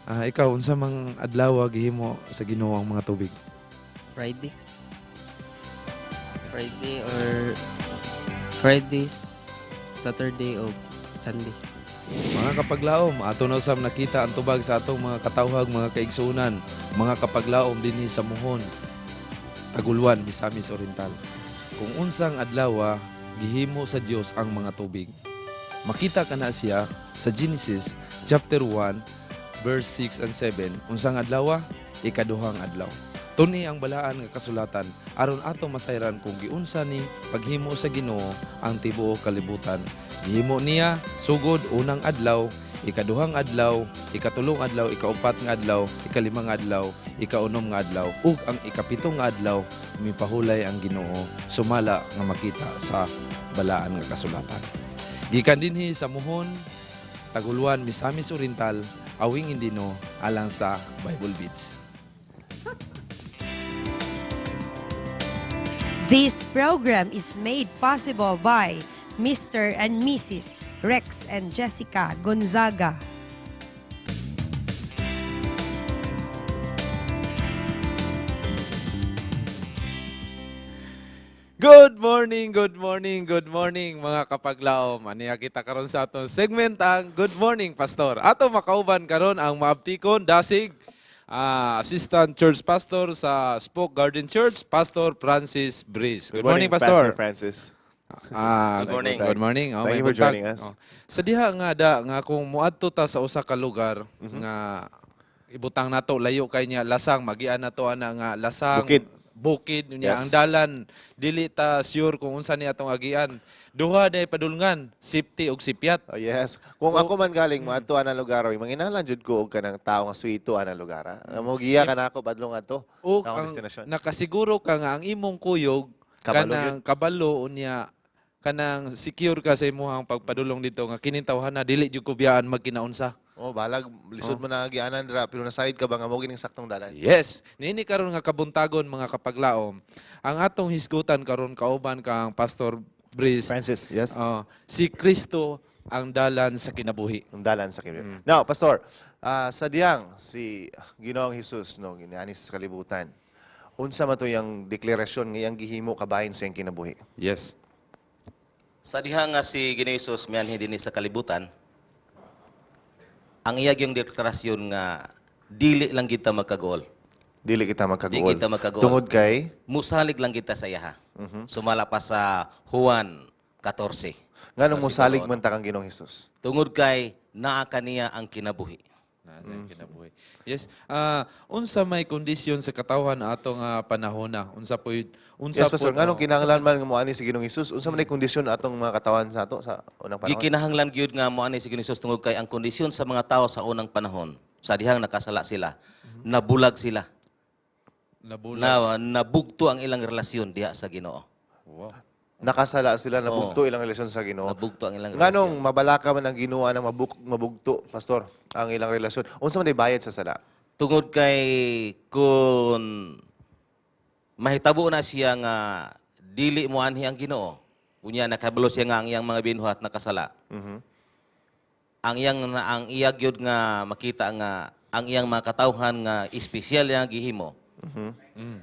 Ikaw unsa mang adlaw gihimo sa Ginoo ang mga tubig? Friday or Saturday o Sunday. Mga kapaglaom, ato na usab nakita ang tubag sa atong mga katawhag, mga kaigsuunan, mga kapaglaom dinhi sa Mohon, Taguluan, Misamis Oriental. Kung unsang adlaw gihimo sa Dios ang mga tubig. Makita ka na siya sa Genesis chapter 1 verse 6 and 7. Unsang adlaw? Ikaduhang adlaw. Tuni ang balaan nga kasulatan aron ato masayran kung giunsa ni paghimo sa Ginoo ang tibuok kalibutan. Gihimo niya sugod unang adlaw, ikaduhang adlaw, ikatulong adlaw, ikaupat nga adlaw, ikalimang adlaw, ikaunom nga adlaw, ug ang ikapitong nga adlaw mipahulay ang Ginoo sumala nga makita sa balaan nga kasulatan. Gikan dinhi sa Mohon, Taguluan, Misamis Oriental, Awing Indino alang sa Bible Beats. This program is made possible by Mr. and Mrs. Rex and Jessica Gonzaga. Good morning, good morning, good morning mga kapaglaom. Aniya kita karon sa atong segment ang Good Morning Pastor. Ato makauban karon ang maabtikon dasig Assistant Church Pastor sa Spoke Garden Church, Pastor Francis Breeze. Good morning, Pastor. Francis. Good morning. Good morning. Oh, Thank you may for joining buntag. us. Sa diha nga kung muadto ta sa usa ka lugar nga ibutang nato layo kay niya lasang magian nato ana nga lasang bukid niya Yes. ang dalan dili ta sure kung unsa ni atong agian. Duha day padulngan, safety ug sipyat. Oh, yes. Kung ako man galing mo ato anang lugar, manginalan jud ko og kanang tawo nga suito anang lugar. Mo giya kana ako padlong ato. O Sa akong ang destinasyon. nakasiguro ka nga ang imong kuyog Kabalo kanang kabalo unya kanang secure ka sa imong pagpadulong dito nga kining tawhana dili jud ko biyaan magkinaunsa. Oh, balag lisod mo na gianan dra pero nasayod ka ba nga mo gining saktong dalan? Yes, nini karon nga kabuntagon mga kapaglaom. Ang atong hisgutan karon kauban kang Pastor Brice. Francis, yes. Si Kristo ang dalan sa kinabuhi. Ang dalan sa kinabuhi. Now, Pastor, sa diyang si Ginoong Hesus no giniani sa kalibutan. Unsa man to yang deklarasyon nga iyang gihimo kabahin sa iyang kinabuhi? Yes. Sa diha nga si Ginoong Hesus mianhi dinhi sa kalibutan, ang iyag yung deklarasyon nga dili lang kita magkagool. Dili kita magkagool. Dili kita magkagool. Tungod kay musalig lang kita sa iyaha. Sumala pa sa Juan 14. nganong mosalig man ta kang Ginoong Hesus? Tungod kay naa kaniya ang kinabuhi. Kinabuhi. Yes. Unsa may kondisyon sa katawhan atong panahona? Unsa po Yes, Pastor. Nganong kinahanglan man nga moani si Ginoong Hesus? Unsa man ay kondisyon atong mga katawan sa ato sa unang panahon? Gikinahanglan gyud nga moani si Ginoong Hesus tungod kay ang kondisyon sa mga tao sa unang panahon, sa dihang nakasala sila, nabulag sila. Nabugto ang ilang relasyon diha sa Ginoo. Wow. Nakasala sila, nabugto ilang relasyon sa Ginoo. Nabugto ang ilang Nganong mabalaka man ang Ginoo na mabugto, Pastor, ang ilang relasyon? Unsa man ay bayad sa sala? Tungod kay kung mahitabo na siya nga dili mo anhi ang Ginoo, unya nakabalo siya nga ang iyang mga binuhat nakasala. Ang iyag yun nga makita nga ang iyang mga katawhan nga espesyal nga gihimo.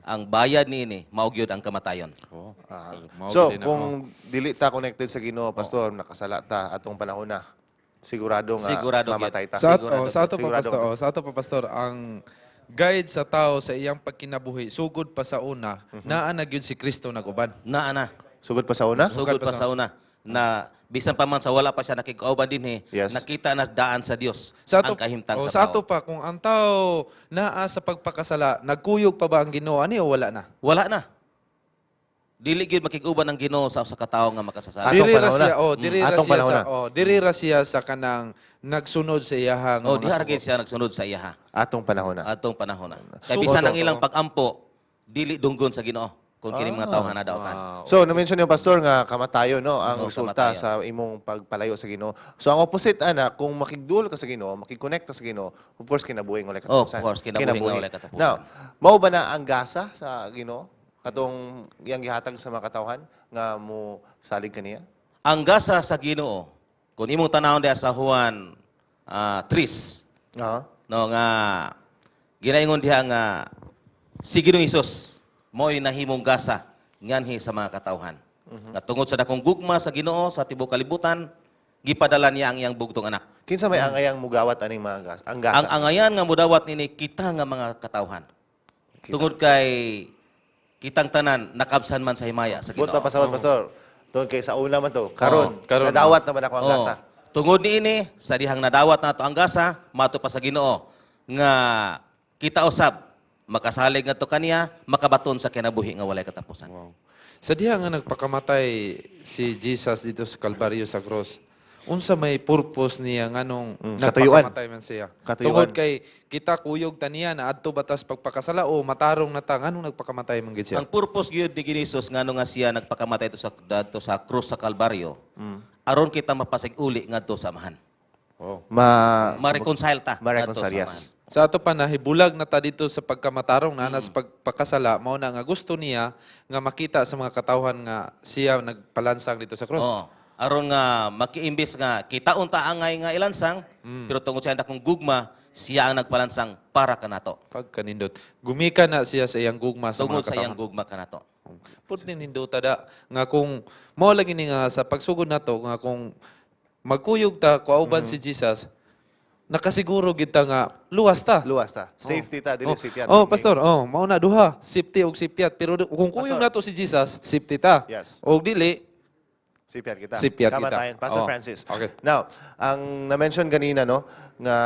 Ang bayad niini mao gyud ang kamatayon. So, kung dili ta connected sa Ginoo, Pastor, nakasala ta atong panahon na. Sigurado nga mamatay ta. Sa ato pa Pastor, sa ato pa Pastor, ang guide sa tao sa iyang pagkinabuhi sugod pa sa una, naa na gyud si Kristo naguban. Naa na. Sugod pa sa una? Sugod pa sa una. Na bisan pa man sa wala pa siya nakikauban din nakita na daan sa Dios ang kahimtang sa sa tao. ato pa kung ang tao naa sa pagpakasala, nagkuyog pa ba ang Ginoo ani o wala na? Wala na. Dili gyud makig-uban ang Ginoo sa katawo nga makasasala. Diri ra siya sa kanang nagsunod sa iyahang diha ra gyud siya nagsunod sa iyaha. Atong panahon na. Atong panahon na. Kay bisan ang ilang pag-ampo dili dunggon sa Ginoo kung kini mga tawhan na daotan. So, na-mention yung Pastor nga kamatayon, no? Ang Oo, resulta kamatayon. sa imong pagpalayo sa Ginoo. So, ang opposite, ana, kung makigduol ka sa Ginoo, makikonnect ka sa Ginoo, of course, kinabuhi ng walay katapusan. Of course, kinabuhi ng walay katapusan. Now, mao ba na ang gasa sa Ginoo? Katong iyang gihatag sa mga katawhan nga mo salig kaniya? Ang gasa sa Ginoo, kung imong tanawon diha sa Juan 3, no nga ginaingon diha nga si Ginoong Hesus mo'y nahimong gasa nganhi sa mga katawhan. Nga tungod sa dakong gugma sa Ginoo sa tibuok kalibutan, gipadala niya ang iyang bugtong anak. Kinsa may angayang mugawat aning mga gasa? Ang gasa. Ang angayan nga mudawat nini kita nga mga katawhan. Tungod kay kitang tanan nakabsan man sa himaya sa Ginoo. Buot pa pasawat, Pastor. Tungod kay sa una man to. Karon, nadawat naman ako ang gasa. Tungod niini sa dihang nadawat nato ang gasa, mato pa sa Ginoo nga kita usab makasalig nga to kaniya, makabaton sa kinabuhi nga walay katapusan. Sa diha nga nagpakamatay si Jesus dito sa Kalbaryo sa cross, unsa may purpose niya nganong katuyuan. nagpakamatay man siya? Katuyuan. Tungod kay kita kuyog taniya na adto batas pagpakasala o matarong na ta nganong nagpakamatay man gid siya? Ang purpose gyud ni Ginoos ngano nga siya nagpakamatay to sa krus sa Kalbaryo. Aron kita mapasig uli ngadto sa amahan. Ma-reconcile ta. Ma-reconcile, yes. Sa ato pa nahibulag na ta dito sa pagkamatarong na nas pagpakasala, mao na nga gusto niya nga makita sa mga katawhan nga siya nagpalansang dito sa cross. Oo. Aron nga makiimbis nga kita unta angay nga ilansang, pero tungod sa dakong gugma, siya ang nagpalansang para kanato. Pagkanindot. Gumika na siya sa iyang gugma sa Tungod mga sa iyang katawhan. gugma kanato. Pud nindot da nga kung mao lagi ni nga sa pagsugod nato nga kung magkuyog ta kauban si Jesus, nakasiguro kita nga luwas ta. Luwas ta. Safety ta, dili safety. Pastor, mao na duha, safety ug sipyat. Pero kung kuyog nato si Jesus, safety ta. Yes. Og dili, sipyat kita. Sipyat kita. Kamatayan. Pastor Francis. Okay. Now, ang na-mention kanina, no, nga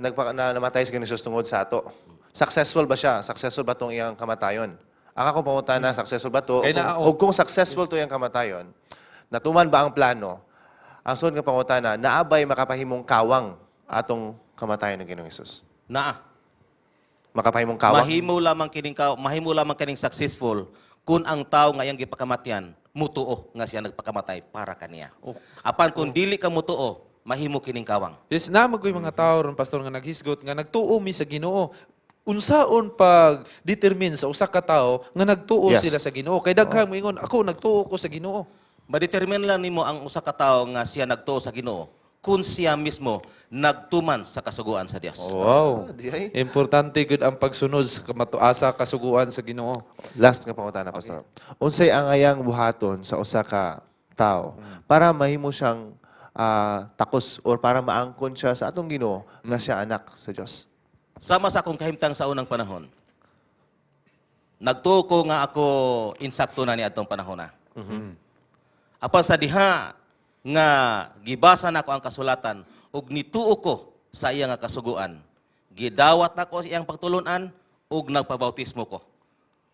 namatay si Ginoong Hesus tungod sa ato. successful ba siya? Successful ba itong iyang kamatayon? Ang akong pangutana, successful ba ito? Kay naa, O kung successful ito iyang kamatayon, natuman ba ang plano? Ang sunod nga pangutana, naabay makapahimong kawang atong kamatayon ng Ginoong Hesus? Naa. Makapahimong kawang? Mahimo lamang kining successful kung ang tao nga iyang gipakamatyan mutuo nga siya nagpakamatay para kaniya. Apan kung dili ka mutuo, mahimo kining kawang. Yes, na magoy mga tao ron pastor nga naghisgot nga nagtuo mi sa Ginoo. Unsaon pag determine sa usa ka tawo nga nagtuo Yes. sila sa Ginoo? Kay daghang moingon, ako nagtuo ko sa Ginoo. Ma-determine lang nimo ang usa ka tawo nga siya nagtuo sa Ginoo kung siya mismo nagtuman sa kasuguan sa Dios. Wow. di ay. Importante gud ang pagsunod sa kamatuasa kasuguan sa Ginoo. Last nga pangutana, Pastor. Unsay ang ayang buhaton sa usa ka tao para mahimo siyang takos or para maangkon siya sa atong Ginoo nga siya anak sa Dios? Sama sa akong kahimtang sa unang panahon, nagtuo ko nga ako insakto na ni atong panahon na. Apan sa diha nga gibasa nako ang kasulatan ug nituo ko sa iya nga kasuguan. Gidawat nako sa iyang pagtulunan ug nagpabautismo ko.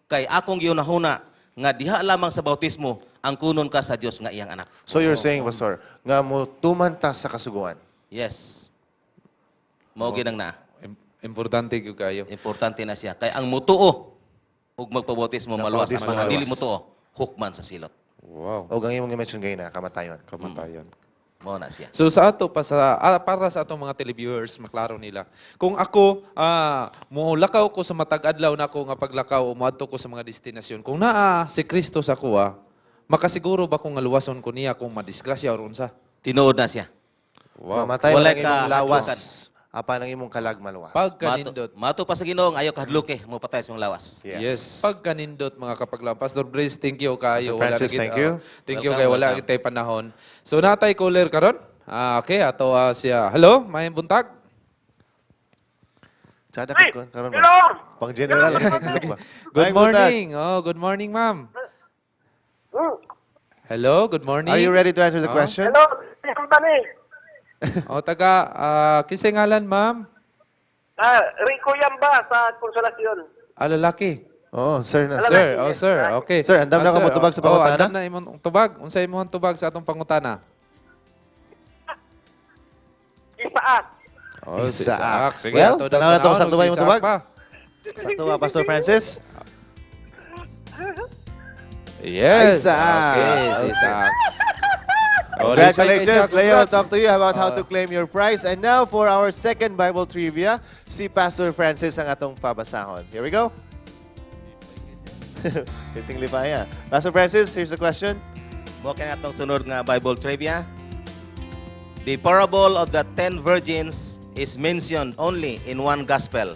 Kay akong gihunahuna nga diha lamang sa bautismo ang kunon ka sa Dios nga iyang anak. So you're saying, Pastor, nga mo tumantas sa kasuguan? Yes. Mao ginang na. Importante gyud kayo. Importante na siya. Kay ang mutuo ug magpabautismo maluwas Magpabautismo ang mga dili maluwas. mutuo hukman sa silot. Wow. O ang imong i-mention kayo na, kamatayon. Kamatayon. Mao na siya. So sa ato pa para sa atong mga televiewers maklaro nila. Kung ako mulakaw ko sa matag adlaw nako nga paglakaw o moadto ko sa mga destinasyon. Kung naa si Kristo sa kuha, makasiguro ba kung luwason ko niya kung madisgrasya or unsa? Tinuod na siya. Wow. Mamatay man Walay ang imong ka lawas. hadlukan. Apan ang imong kalag maluwas. Pagkanindot. Mato pa sa Ginoo ayaw kahadluke mo patay sa imong lawas. Yes. Pagkanindot mga kapaglaw. Pastor Brace, thank you kayo. Pastor Francis, thank you. Thank you Welcome, kayo. Wala welcome. kitay panahon. So natay caller karon. Okay, ato siya. Hello, may buntag. Tsada ka karon ba? Pang general ang look ba? Good Ay, buntag. morning. Oh, good morning, ma'am. Hello, good morning. Are you ready to answer the question? Hello, Tani. O taga kinsay ngalan, ma'am? Rico Yamba sa Konsolasyon. Lalaki. Oh, sir na. Sir, sir. Okay. Sir, andam na ka mo tubag sa pangutana? andam na imong tubag. Unsay imong tubag sa atong pangutana? Isaak. Oh, si Isaac. Isaac. Sige, Well, ato tanaw na to. tanawon, Sakto ba si yung Isaac tubag? pa. Sakto ba, Pastor Francis? Yes. Isaac. Okay, si Isaac. Congratulations, Leo. I'll Congrats. talk to you about how to claim your prize. And now for our second Bible trivia, si Pastor Francis ang atong pabasahon. Here we go. Titingli pa yan. Pastor Francis, here's the question. Mo kay atong sunod nga Bible trivia. The parable of the 10 virgins is mentioned only in one gospel.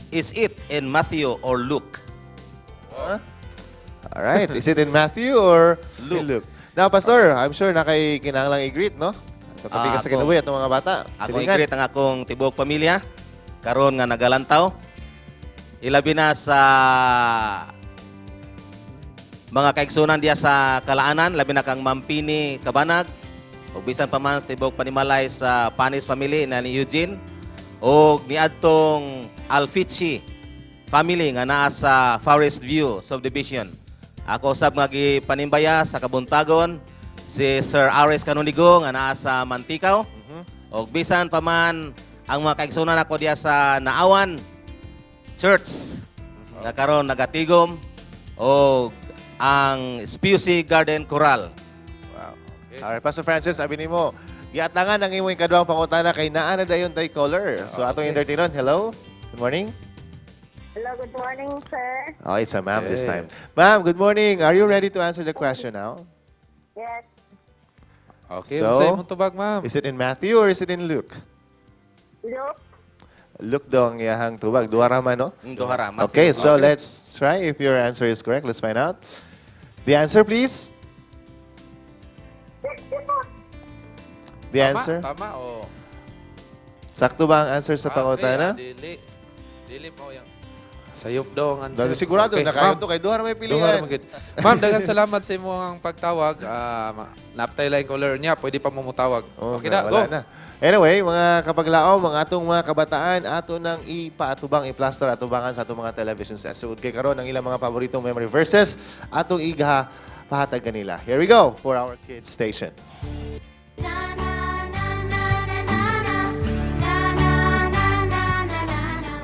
Is it in Matthew or Luke? Huh? All right. Is it in Matthew or in Luke? Now, Pastor, I'm sure na kay kinahanglang i-greet, no? Katabi ka sa kinabuhi at mga bata. Ako Silingan. i-greet ang akong tibuok pamilya. Karon nga nagalantaw. Ilabi na sa mga kaigsunan diya sa Kalaanan, labi na kang Mampini Kabanag, ug bisan pa man sa tibuok panimalay sa Panis family na ni Eugene, o niadtong Alfici family nga naa sa Forest View subdivision. Ako usab nga gipanimbaya sa Kabuntagon si Sir Ares Canonigo nga naa sa Mantikaw. O bisan pa man ang mga kaigsunan ako diya sa Naawan Church na karon nagatigom o ang Spusi Garden Coral. Wow. Okay. All right, Pastor Francis, sabi ni mo, giatangan ang imong ikaduhang pangutana kay naa na dayon tay caller. So atong entertainon. Hello. Good morning. Hello, good morning, sir. Oh, it's a ma'am this time. Ma'am, good morning. Are you ready to answer the question now? Yes. Okay, unsay imong tubag, ma'am? Is it in Matthew or is it in Luke? Luke. Luke daw ang iyahang tubag. Duha ra man, no? Duha ra, Matthew. Okay, so let's try if your answer is correct. Let's find out. The answer, please. The answer? Tama o. Sakto ba ang answer sa pangutana? Dili mo yan. Sayop daw ang answer. Dahil sigurado na kayo ma'am. to kay duha na may Duha pilihan. ra magid. Ma'am, daghang salamat sa imong pagtawag. Naptay line caller niya, pwede pa mo mutawag. Okay na, go. Wala na. Anyway, mga kapaglaom, mga atong mga kabataan, ato nang ipaatubang, i-plaster, atubangan sa atong mga television sets. So, kay karon ang ilang mga paboritong memory verses, atong igaha pahatag kanila. Here we go for our kids station.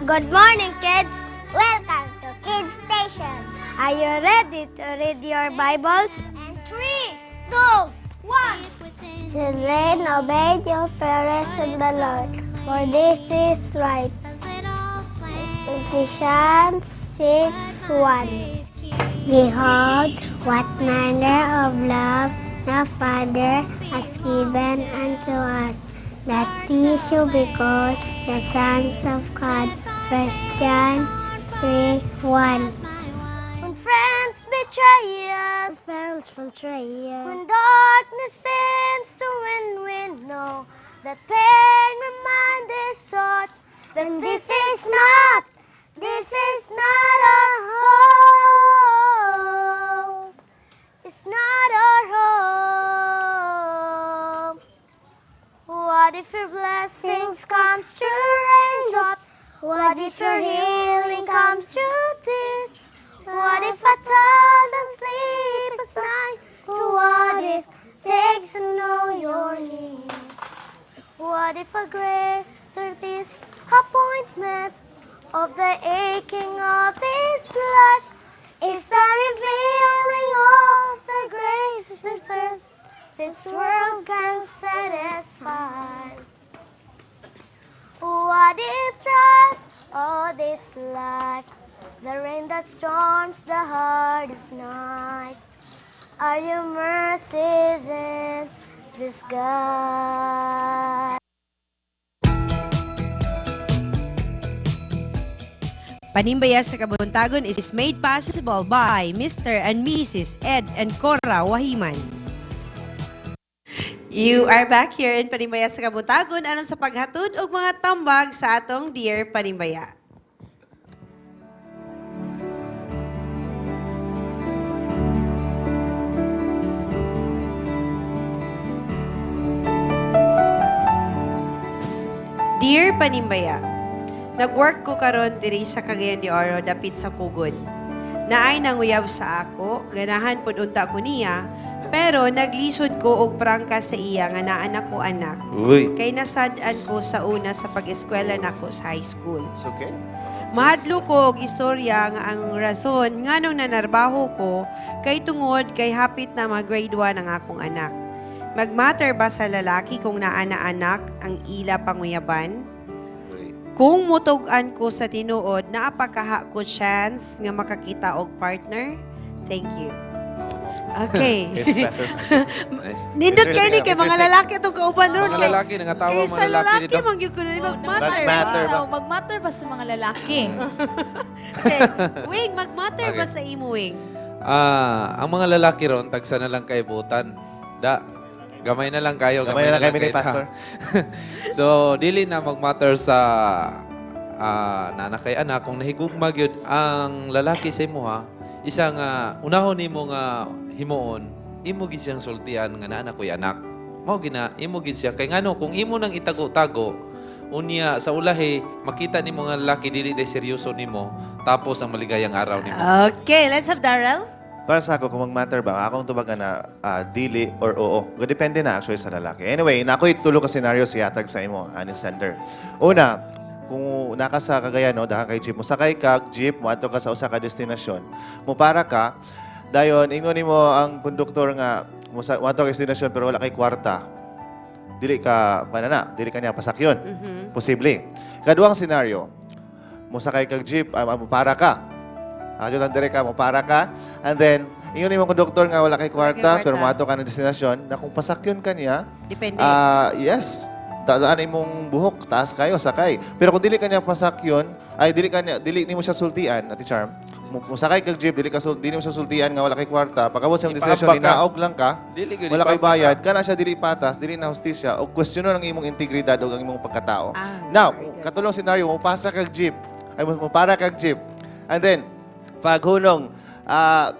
Good morning, kids. Welcome to Kids Station. Are you ready to read your Bibles? And 3, 2, 1. Children, obey your parents in the Lord, for this is right. Ephesians 6:1. Behold, what manner of love the Father has given unto us, that we should be called the sons of God. 1 John 3:1. When friends betray us, when darkness seems to win, we know that pain reminded us sought. Then this is not our home. It's not our home. What if your blessings comes through raindrops? What if your healing comes through tears? What if a thousand sleepless nights? What if takes to know your need? What if a greater disappointment of the aching of this life is the revealing of the greater thirst this world can satisfy? What if trust all this life, the rain that storms the hardest night, are your mercies in disguise? Panimbaya sa Kabuntagon is made possible by Mr. and Mrs. Ed and Cora Wahiman. You are back here in Panimbaya sa Kabuntagon anon sa paghatod og mga tambag sa atong Dear Panimbaya. Dear Panimbaya, nag-work ko karon diri sa Cagayan de Oro dapit sa Kugon. Naay nanguyab sa ako, ganahan pud unta ko niya, pero naglisod ko og prangka sa iya nga naa na ko anak. Uy. Kay nasad-an ko sa una sa pag-eskwela nako sa high school. It's okay. Mahadlo ko og istorya nga ang rason nganong nanarbaho ko kay tungod kay hapit na mag-grade 1 ang akong anak. Magmatter ba sa lalaki kung naa na anak ang ila panguyaban? Kung mutug-an ko sa tinuod, naapakaha ko chance nga makakita og partner? Thank you. Okay. Nindot kayo ni kay mga lalaki itong kauban ron. Mga lalaki, nangatawa Kay mga sa lalaki dito. mangyud ko na magmatter. Magmatter ba sa mga lalaki? Okay. Wing, magmatter ba Okay. sa imo, Wing? Ang mga lalaki ron, tagsa na lang kaibutan. Gamay na lang kayo. Gamay na lang kami ni kayo. Pastor. So, dili na mag-matter sa nanak kay anak. Kung nahigugma gyud ang lalaki sa imo ha, isa nga, unahon nimo nga himuon, imo gid siyang sultian nga naa na ko'y anak. Mao gina, imo gid siya. Kay ngano, kung imo nang itago-tago, unya sa ulahi, makita nimo nga lalaki dili day seryoso nimo, tapos ang maligayang araw nimo. Okay, let's have Darrell. Para sa ako, kung mag-matter ba, akong tubagan na dili or oo. Depende na actually sa lalaki. Anyway, na ako'y tulo ka scenario siyatag sa imo, ani sender. Una, kung naka sa Cagayan, no, dahil kay jeep, musakay ka, jeep, muadto ka sa usa ka destinasyon, mupara ka, dayon, ingon nimo ang konduktor nga, muadto ka destinasyon pero wala kay kwarta. Dili ka, dili ka niya pasakyon. Posible. Kaduang scenario, musakay ka jeep, mupara ka. Adyo lang dire ka, mupara ka. And then, ingon nimo konduktor nga wala kay kwarta, pero muadto ka ng destinasyon, na kung pasakyon ka niya, Depende. yes, dadaan imong buhok, taas kayo, sakay. Pero kung dili ka niya pasakyon, ay dili nimo siya sultian, Ate Charm. Musakay kag jeep, dili mo siya sultian nga wala kay kwarta. Pagkabot sa destination, inaog lang ka, wala kay bayad, kana siya dili patas, dili na hustisya, o questiono ang imong integridad o ang imong pagkatao. Now, katulong scenario, mupasa kag jeep, ay mupara kag jeep, And then, pag hunong,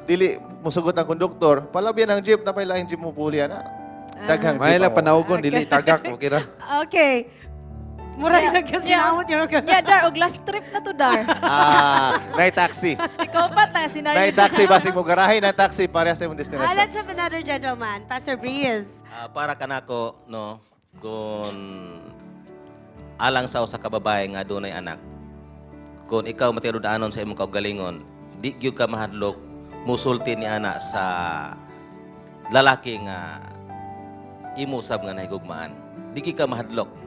dili musugot ang konduktor, palabyan ang jeep na pailaing jeep mo puli na. Daghang jeep. May lang mo. panawgon, dili tagak mo kira. Okay. Mura rin nagkasinamot yun. Yeah, Dar, og last trip na to, Dar. Night taxi. Ikaw pa, ta, sinaryo. Night taxi, basig mo garahe ng taxi para sa imong destination. Let's have another gentleman. Pastor Breeze. Para kanako, no, kung alang sa usa ka babae nga dunay anak, kung ikaw matirudaanon sa imong kaugalingon, di gyud ka mahadlok musulti ni ana sa lalaki nga imo sab nga nahigugmaan. Di gyud ka mahadlok.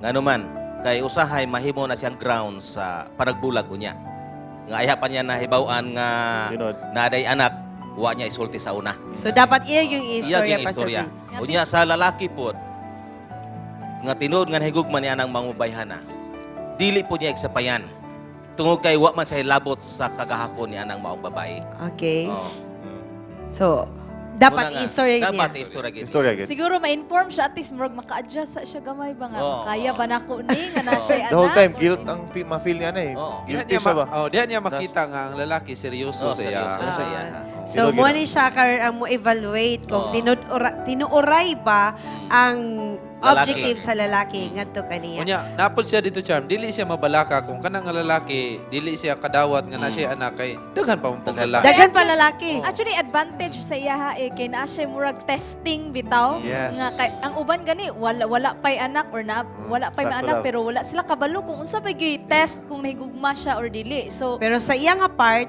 Nganuman, kay usahay mahimo na siyang ground sa panagbulag unya. Nga ayapan niya nahibaw-an nga naday anak, wa niya isulti sa una. So, dapat iya yung istorya, Iya Pastor istorya. Breeze. Unya sa lalaki pod, nga tinuod nga nahigugman niya nang mangubayhana, dili po niya iksapayan. Tungod kay wa man siya labot sa kagahapon niya nang maong babae. Okay. Oh. So, dapat Muna nga, istorya niya. Dapat istorya gid. Siguro ma-inform siya at least murag maka-adjust sa siya gamay ba nga. Oo. Kaya ba nako ni nga na siya The whole anak? time, guilt ang ma-feel niya na eh. Guilty siya ba? Diyan niya makita nga ang lalaki seryoso sa iya. seryoso sa iya. So, mo ni siya karon ang mo evaluate kung tinuoray ba ang objective sa lalaki ngadto kaniya. Unya, napod siya dito, Charm. Dili siya mabalaka kung kanang nga lalaki, dili siya kadawat nga na siya anak kay daghan pa mong lalaki. Daghan pa lalaki. Actually, advantage sa iya ha, kay naa siya murag testing bitaw. Yes. Nga kay, ang uban gani, wala pa'y anak or wala pa'y sakto anak lang. pero wala sila kabalo kung unsa pa gyud test kung nahigugma siya or dili. So, Pero sa iya nga part,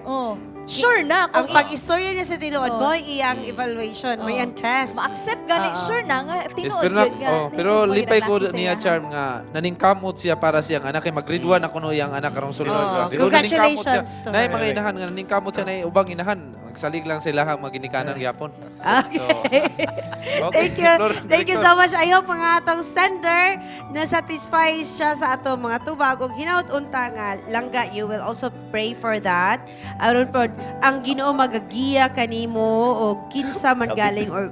sure na ang kung pag-istorya niya sa tinuod mo, iyang evaluation, mo iyang test. ma-accept gani, sure na nga Yes, tinuod pero, yun nga. pero nahigugma lipay yung ko lalaki sa niya, iya. Charm, nga naningkamot siya para siyang anak. Kay mag-grade 1 ako no yung anak karong sulod. Oh, Siguro naningkamot siya. congratulations to Na her. mga inahan nga naningkamot siya na ubang inahan. Magsalig lang sila ang maginikanan gyapon. Thank you. Thank you so much. I hope nga atong sender na satisfy siya sa atong mga tubag ug hinaut unta nga langga, you will also pray for that. Aron pod ang Ginoo magagiya kanimo og kinsa man galing or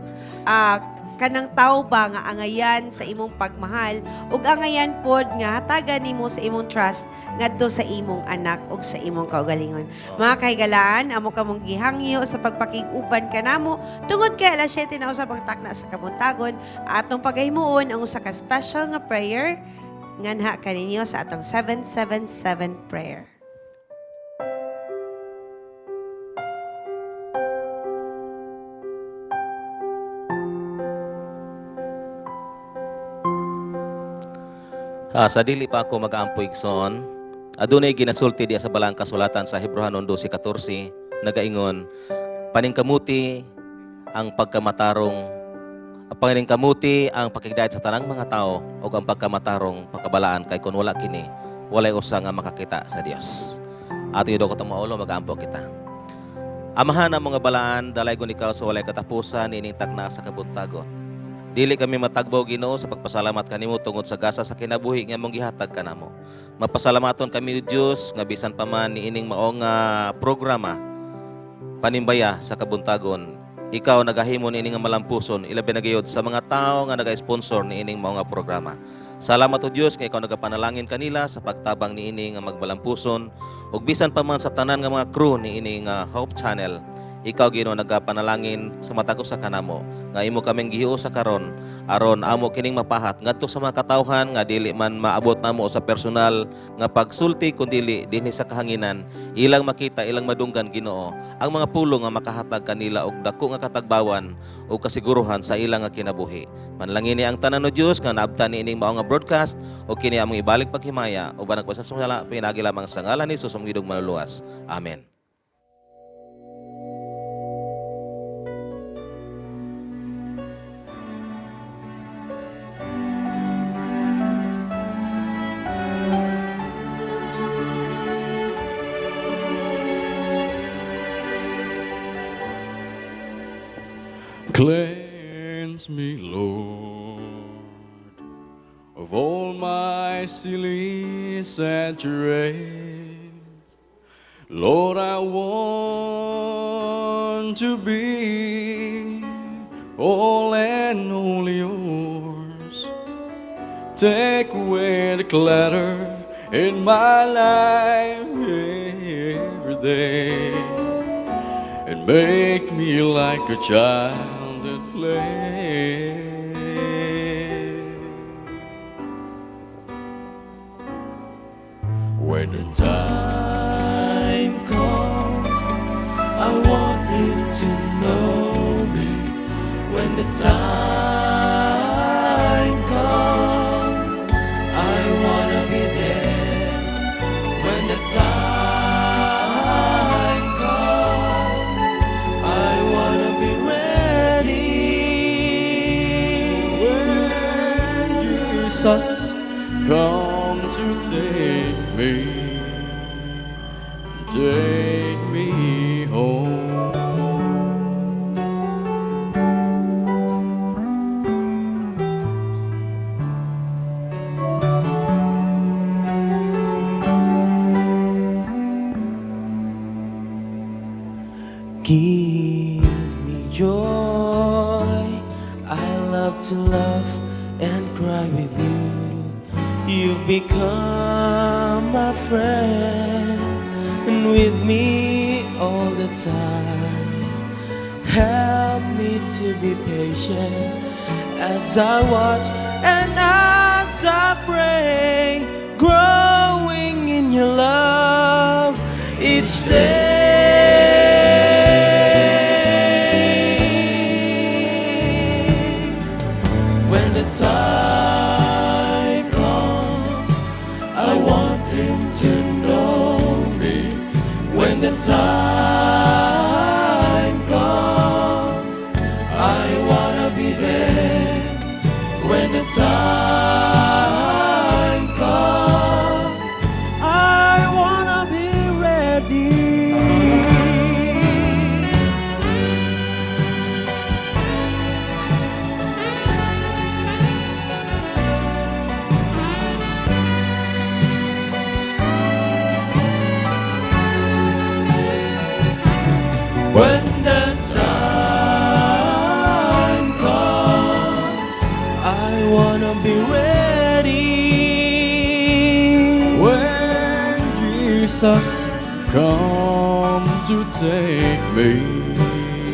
kanang tao ba nga angayan sa imong pagmahal ug angayan pod nga hatagan nimo sa imong trust ngadto sa imong anak ug sa imong kaugalingon. Mga kaigalaan, amo kamong gihangyo sa pagpakig-uban kanamo tungod kay alas 7 na usab ang takna sa kabuntagon atong pagahimuon ang usa ka special nga prayer nganha kaninyo sa atong 777 prayer. Sa dili pa ako mag-aampoy igsoon, adunay ginasulti diya sa balang kasulatan sa Hebrehanon 12:14, nagaingon, paningkamuti ang pagkamatarong, paningkamuti ang pakigdayat sa tanang mga tao o ang pagkamatarong pagkabalaan kay kun wala kini, walay usa nga makakita sa Dios. Ato yudo ko maulo mag-aampo kita. Amahan ang mga balaan, dalay gun ikaw sa walay katapusan, ining takna sa kabuntagon. Dili kami matagbaw Ginoo sa pagpasalamat kanimo tungod sa gasa sa kinabuhi nga mong gihatag kanamo. Mapasalamaton kami Dios nga bisan pa man niining maong programa panimbaya sa kabuntagon. Ikaw nagahimo niining nga malampuson ilabi na gayud sa mga tao nga naga-sponsor niining maong programa. Salamat o Dios nga ikaw nagapanalangin kanila sa pagtabang niining nga magmalampuson ug bisan pa man sa tanan nga mga crew niining Hope Channel. Ikaw Ginoo nagapanalangin sa matagos sa kanamo nga imo kaming gihiuo sa karon aron amo kining mapahat ngadto sa mga katawhan nga dili man maabot namo sa personal nga pagsulti kun dili dinhi sa kahanginan ilang makita ilang madunggan Ginoo ang mga pulong nga makahatag kanila og dako nga katagbawan ug kasiguruhan sa ilang nga kinabuhi. Manlangin ni ang tanan o Dios nga naabtan niining mao nga broadcast ug kini among ibaling paghimaya uban nagpasasala pinagi lamang sa ngalan ni Hesus ang gidong manuluwas. Amen. Cleanse me, Lord, of all my silly saturates. Lord, I want to be all and only yours. Take away the clutter in my life, everything day and make me like a child at play. When the time comes, I want him to know me. When the time comes, I wanna be there. When the time comes, I wanna be ready. When Jesus come to take me home. Give me joy. I love to love and cry with you. You've become my friend and with me all the time. Help me to be patient as I watch and as I pray, growing in your love each day. When the time comes, I want him to know me. When the time comes, I wanna be there. When the time comes, I wanna be ready. When the time comes, I wanna be ready. When Jesus come to take me.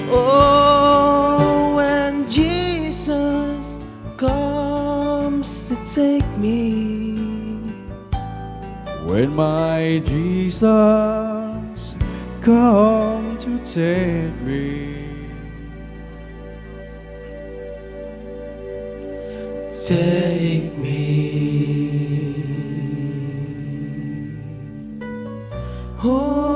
Oh, when Jesus comes to take me. When my Jesus come to take me. Take me. Oh.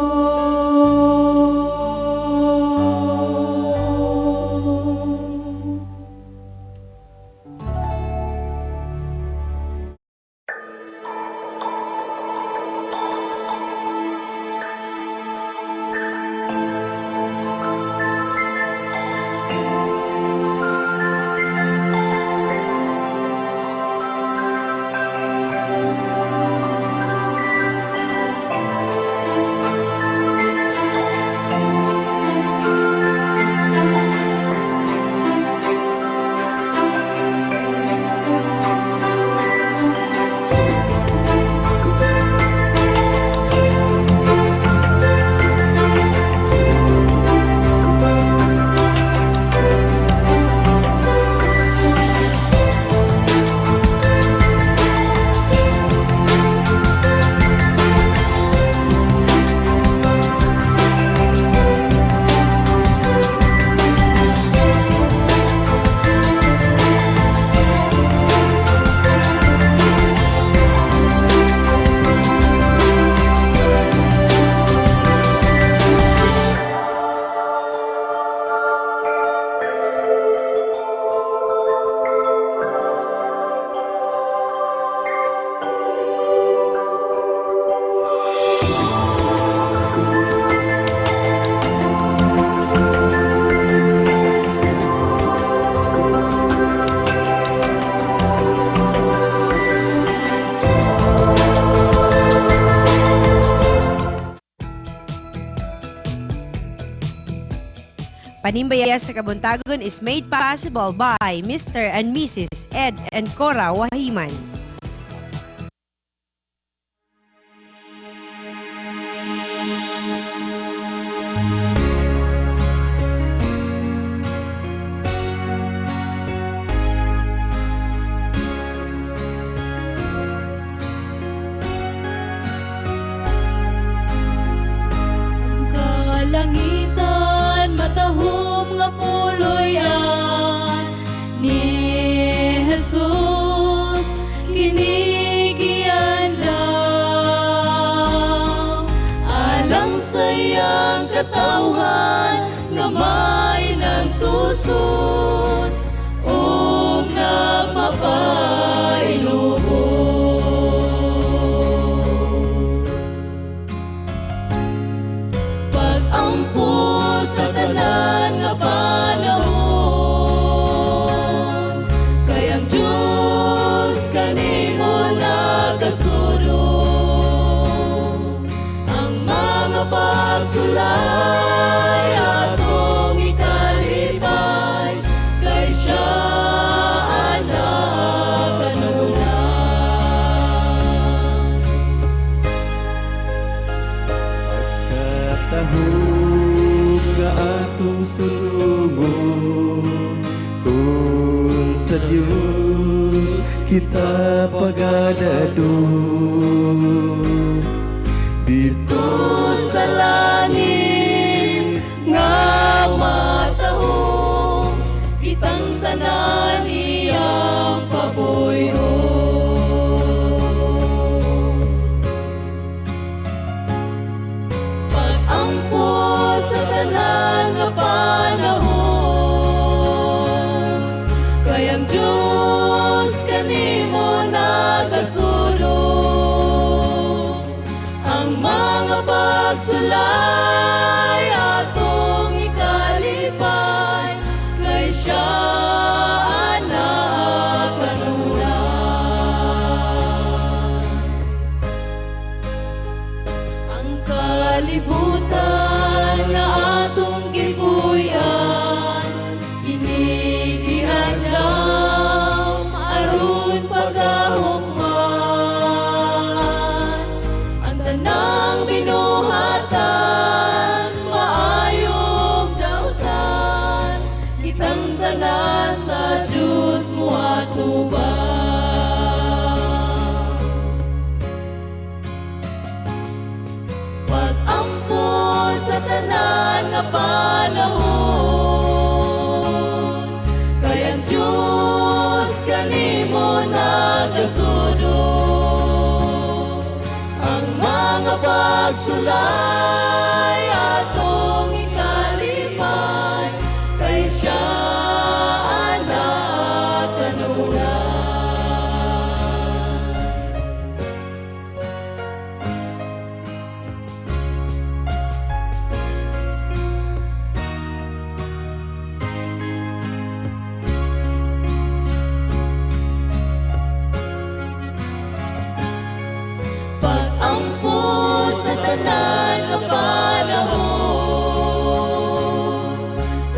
Panimbaya sa Kabuntagon is made possible by Mr. and Mrs. Ed and Cora Wahiman. Jesus kinigiandam alang sa iyang katawhan nga may nagtusod o nagmapailubo. Pag-ampo sa tanan nga panahon, kayang Diyos kanimo nagasulong. Ang mga pagsulay atong ikalipay, kay siya anak kanunay. Katahog nga atong sulungon, kung sa Diyos kita pagadadong. Dito Sa langit nga matahong, kitang tanan iyang pabuyon. Pag-ampo sa tanan nga panahon, kayang Diyos kanimo nagasulong. Ang mga pagsulay atong ikalipay, kay siya anak kanunay. Ang kalibutan nga atong gipuyan, inigiadlam aron pagahukman. Ang tanang binuhatan, maayong dautan, kitang tanan sa Diyos mo atubang. Pag-ampo sa tanan nga panahon, kayang Diyos kanimo nagasulong. Ang mga pagsulay atong ikalipay, kay siya anak kanunay. Pag-ampo sa tanan nga panahon,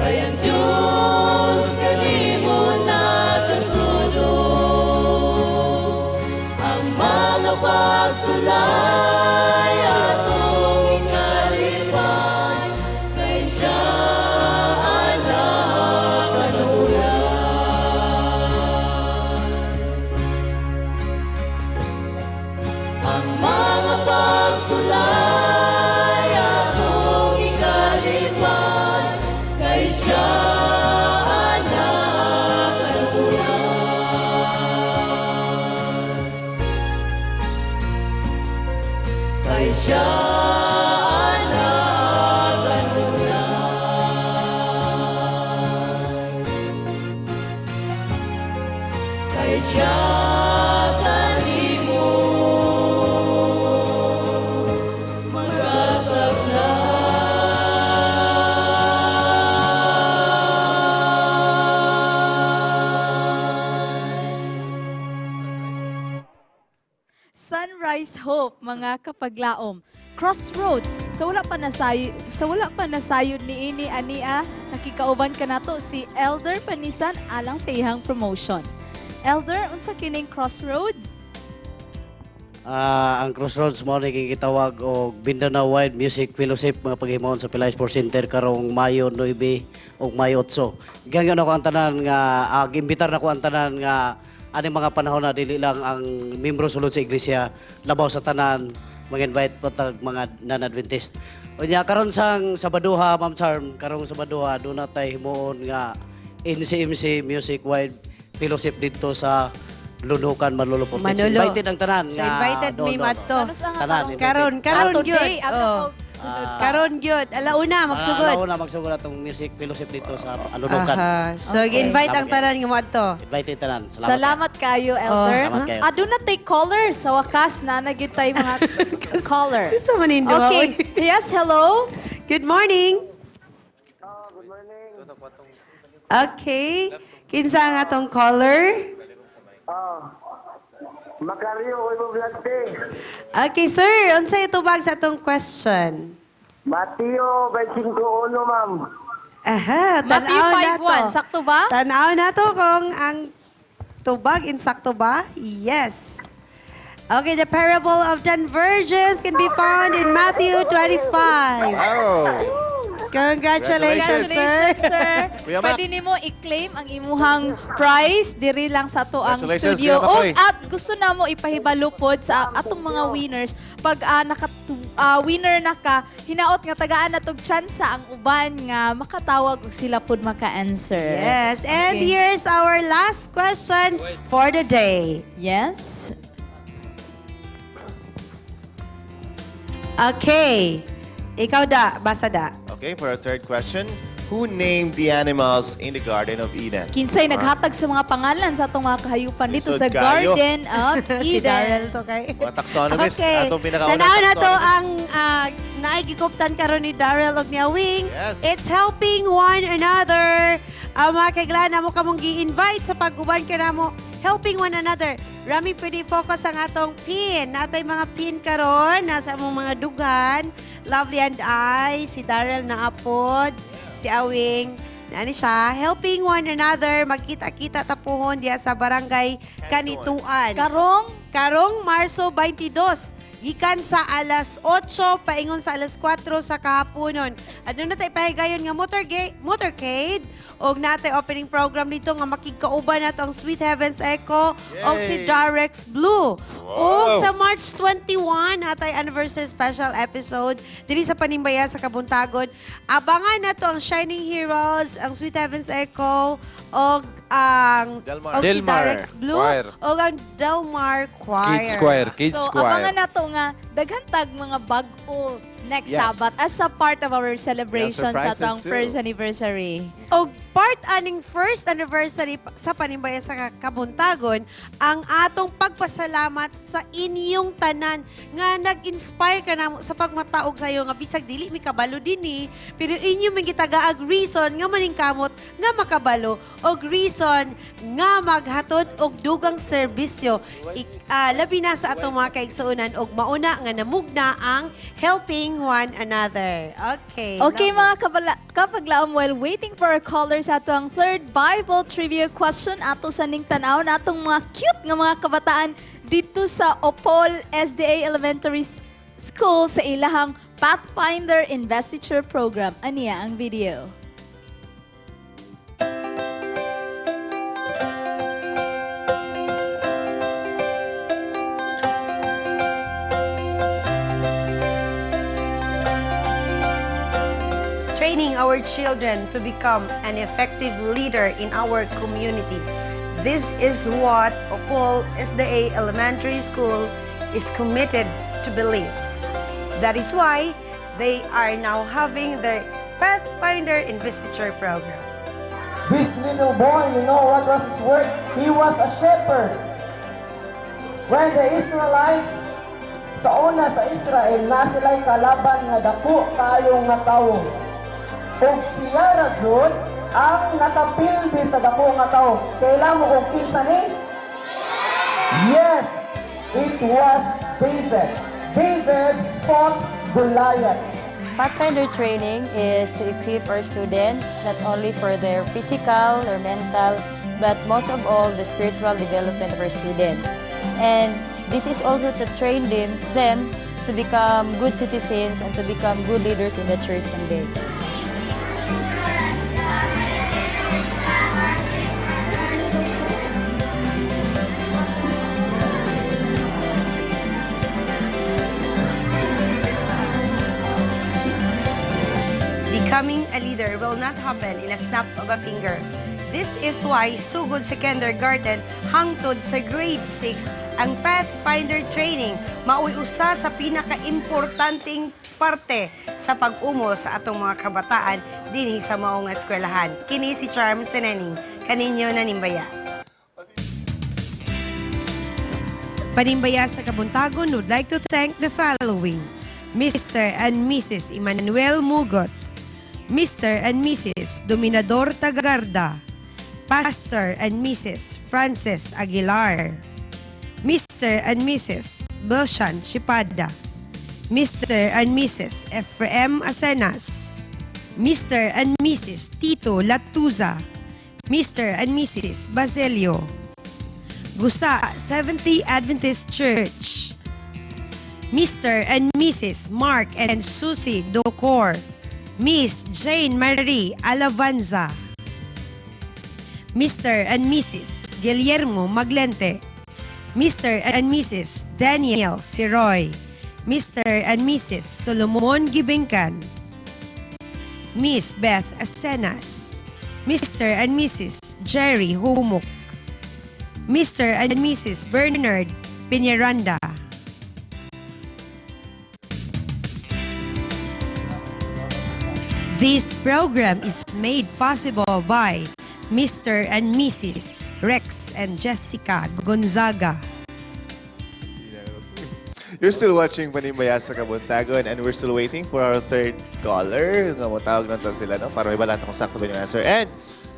kayang Diyos kanimo nagasulong. Ang mga pagsulay atong ikalipay, kay siya anak kanunay. Ang mga pagsulay atong ikalipay, kay siya anak kanunay. Kay siya anak kanunay. Kay siya kanimo Sunrise Hope, mga kapaglaom. Crossroads. Sa wala pa nasayod ni ini ania, nakikauban ka nato si Elder Panisan alang sa ihang promotion. Elder, unsa kining Crossroads? Ang Crossroads mo na gitawag og Mindanao Wide Music Fellowship mga paghimon sa Pilay Sports Center karong Mayo 9 ug Mayo 8. Ganyan ako ang tanan nga gimbitar na ko ang tanan nga ani mga panahon na dili lang ang membro sulod sa iglesia labaw sa tanan mag-invite patag mga non-Adventist. Unya karon sang Sabaduha, Ma'am Charm, karong Sabaduha do na tay himuon nga NCMC Music Wide fellowship dito sa Lulukan, Manlulupon. Manolo. Invited ang tanan. So invited me madto. Tanan. Karon Today, gyud. ano Karon gyud. Alauna magsugod. Alauna magsugod atong music fellowship dito sa Lulukan. Aha. So gi-invite ang tanan nga madto. Invited tanan. Salamat kayo, Elder. Salamat kayo. Do not take caller. Sa wakas na nagyud tay mga caller. Gusto man nindo. Okay. Yes, hello. Good morning. Okay. Kinsa ang atong caller? Macario, Uibo Blante. Okay, sir. Unsay itubag sa atong question? Mateo, 25-1, ma'am. Aha, Matthew tanaw na to. 5:1, sakto ba? Tanaw na to kung ang tubag insakto ba? Yes. Okay, the parable of 10 virgins can be found in Matthew 25. Oh. Congratulations, sir. Kuya Mac. Pwede nimo i-claim ang imuhang prize diri lang sa to ang Congratulations, studio. Kuya Macoy. At gusto na mo ipahibalo pod sa atong mga winners pag winner na ka, hinaot nga tagaan na tog chance ang uban nga makatawag og sila pod maka-answer. Yes, and Okay. here's our last question for the day. Yes. Okay. Ikaw da, basa da. Okay, for our third question, who named the animals in the Garden of Eden? Kinsay naghatag sa mga pangalan sa atong mga kahayupan dito Lisod sa kayo. Garden of Eden. Si Darrell to kay. Mga taxonomist, Okay. atong pinakaunang Tanaw na to taxonomist. ang naigikuptan karon ni Darrell og ni Awing. Yes. It's helping one another. Mga kaiglana mo kamong gi-invite sa pag-uban ka na mo. Helping one another. Rami pwede focus ang atong pin. Natay mga pin karon nasa among mga dugan. Lovely and I, si Darrell na apod, si Awing. Ano siya? Helping one another. Magkita-kita tapuhon diya sa barangay Kanituan. Karong Marso 22. Gikan sa alas 8, paingon sa alas 4 sa kahaponon. At doon natin ipahigayon nga motorcade. O natin opening program dito nga makikauban nato ang Sweet Heavens Echo o si Darex Blue. O sa March 21, natay anniversary special episode diri sa Panimbaya sa Kabuntagon. Abangan nato ang Shining Heroes, ang Sweet Heavens Echo, o ang Delmar. si Delmar Darex Blue, Choir. o ang Delmar Choir. Kids Choir, Kids So, Choir. abangan na to nga, daghantag mga bag-o next Yes. Sabbath as a part of our celebration sa surprises atong too. first anniversary. O part aning first anniversary sa Panimbaya sa Kabuntagon, ang atong pagpasalamat sa inyong tanan nga nag-inspire ka na sa pagmataog sa iyo nga bisag dili mi kabalo dinhi, pero inyo may gitagaag reason nga maningkamot nga makabalo og reason nga maghatod og dugang serbisyo. Labi na sa atong mga kaigsuonan og mauna nga namugna ang helping one another. Okay. Okay mga kapaglaom, while waiting for our callers ato ang third Bible trivia question ato sa ning tanaw na atong mga cute nga mga kabataan dito sa Opol SDA Elementary School sa ilahang Pathfinder Investiture Program. Aniya ang video. Training our children to become an effective leader in our community. This is what Opol SDA Elementary School is committed to believe. That is why they are now having their Pathfinder Investiture Program. This little boy, you know what was his work? He was a shepherd. When the Israelites, sa una sa Israel, na sila'y kalaban nga dako kayong nga tawo. Ug siya ra jud ang nakapildi sa dako nga tawo. Kailan mo kung kinsa ni? Yes, it was David. David fought Goliath. Pathfinder training is to equip our students not only for their physical or mental, but most of all, the spiritual development of our students. And this is also to train them to become good citizens and to become good leaders in the church someday. Becoming a leader will not happen in a snap of a finger. This is why sugod sa kindergarten hangtod sa grade 6 ang Pathfinder training mao'y usa sa pinaka-importanting parte sa pag-umo sa atong mga kabataan dinhi sa maong eskwelahan. Kini si Charm Senening, kaninyo nanimbaya. Panimbaya sa Kabuntagon would like to thank the following: Mr. and Mrs. Emmanuel Mugot, Mr. and Mrs. Dominador Tagarda, Pastor and Mrs. Frances Aguilar, Mr. and Mrs. Belshan Chipada, Mr. and Mrs. Ephraim Asenas, Mr. and Mrs. Tito Latuza, Mr. and Mrs. Basilio, Gusa Seventh-day Adventist Church, Mr. and Mrs. Mark and Susie Docor, Miss Jane Marie Alavanza, Mr. and Mrs. Guillermo Maglente, Mr. and Mrs. Daniel Siroy, Mr. and Mrs. Solomon Gibingkan, Miss Beth Asenas, Mr. and Mrs. Jerry Humuk, Mr. and Mrs. Bernard Piñaranda. This program is made possible by Mr. and Mrs. Rex and Jessica Gonzaga. You're still watching Panimbaya sa Kabuntagon and we're still waiting for our third caller. Nga mo tawag na sila, no? Para may balata kung sakto ba yung answer. And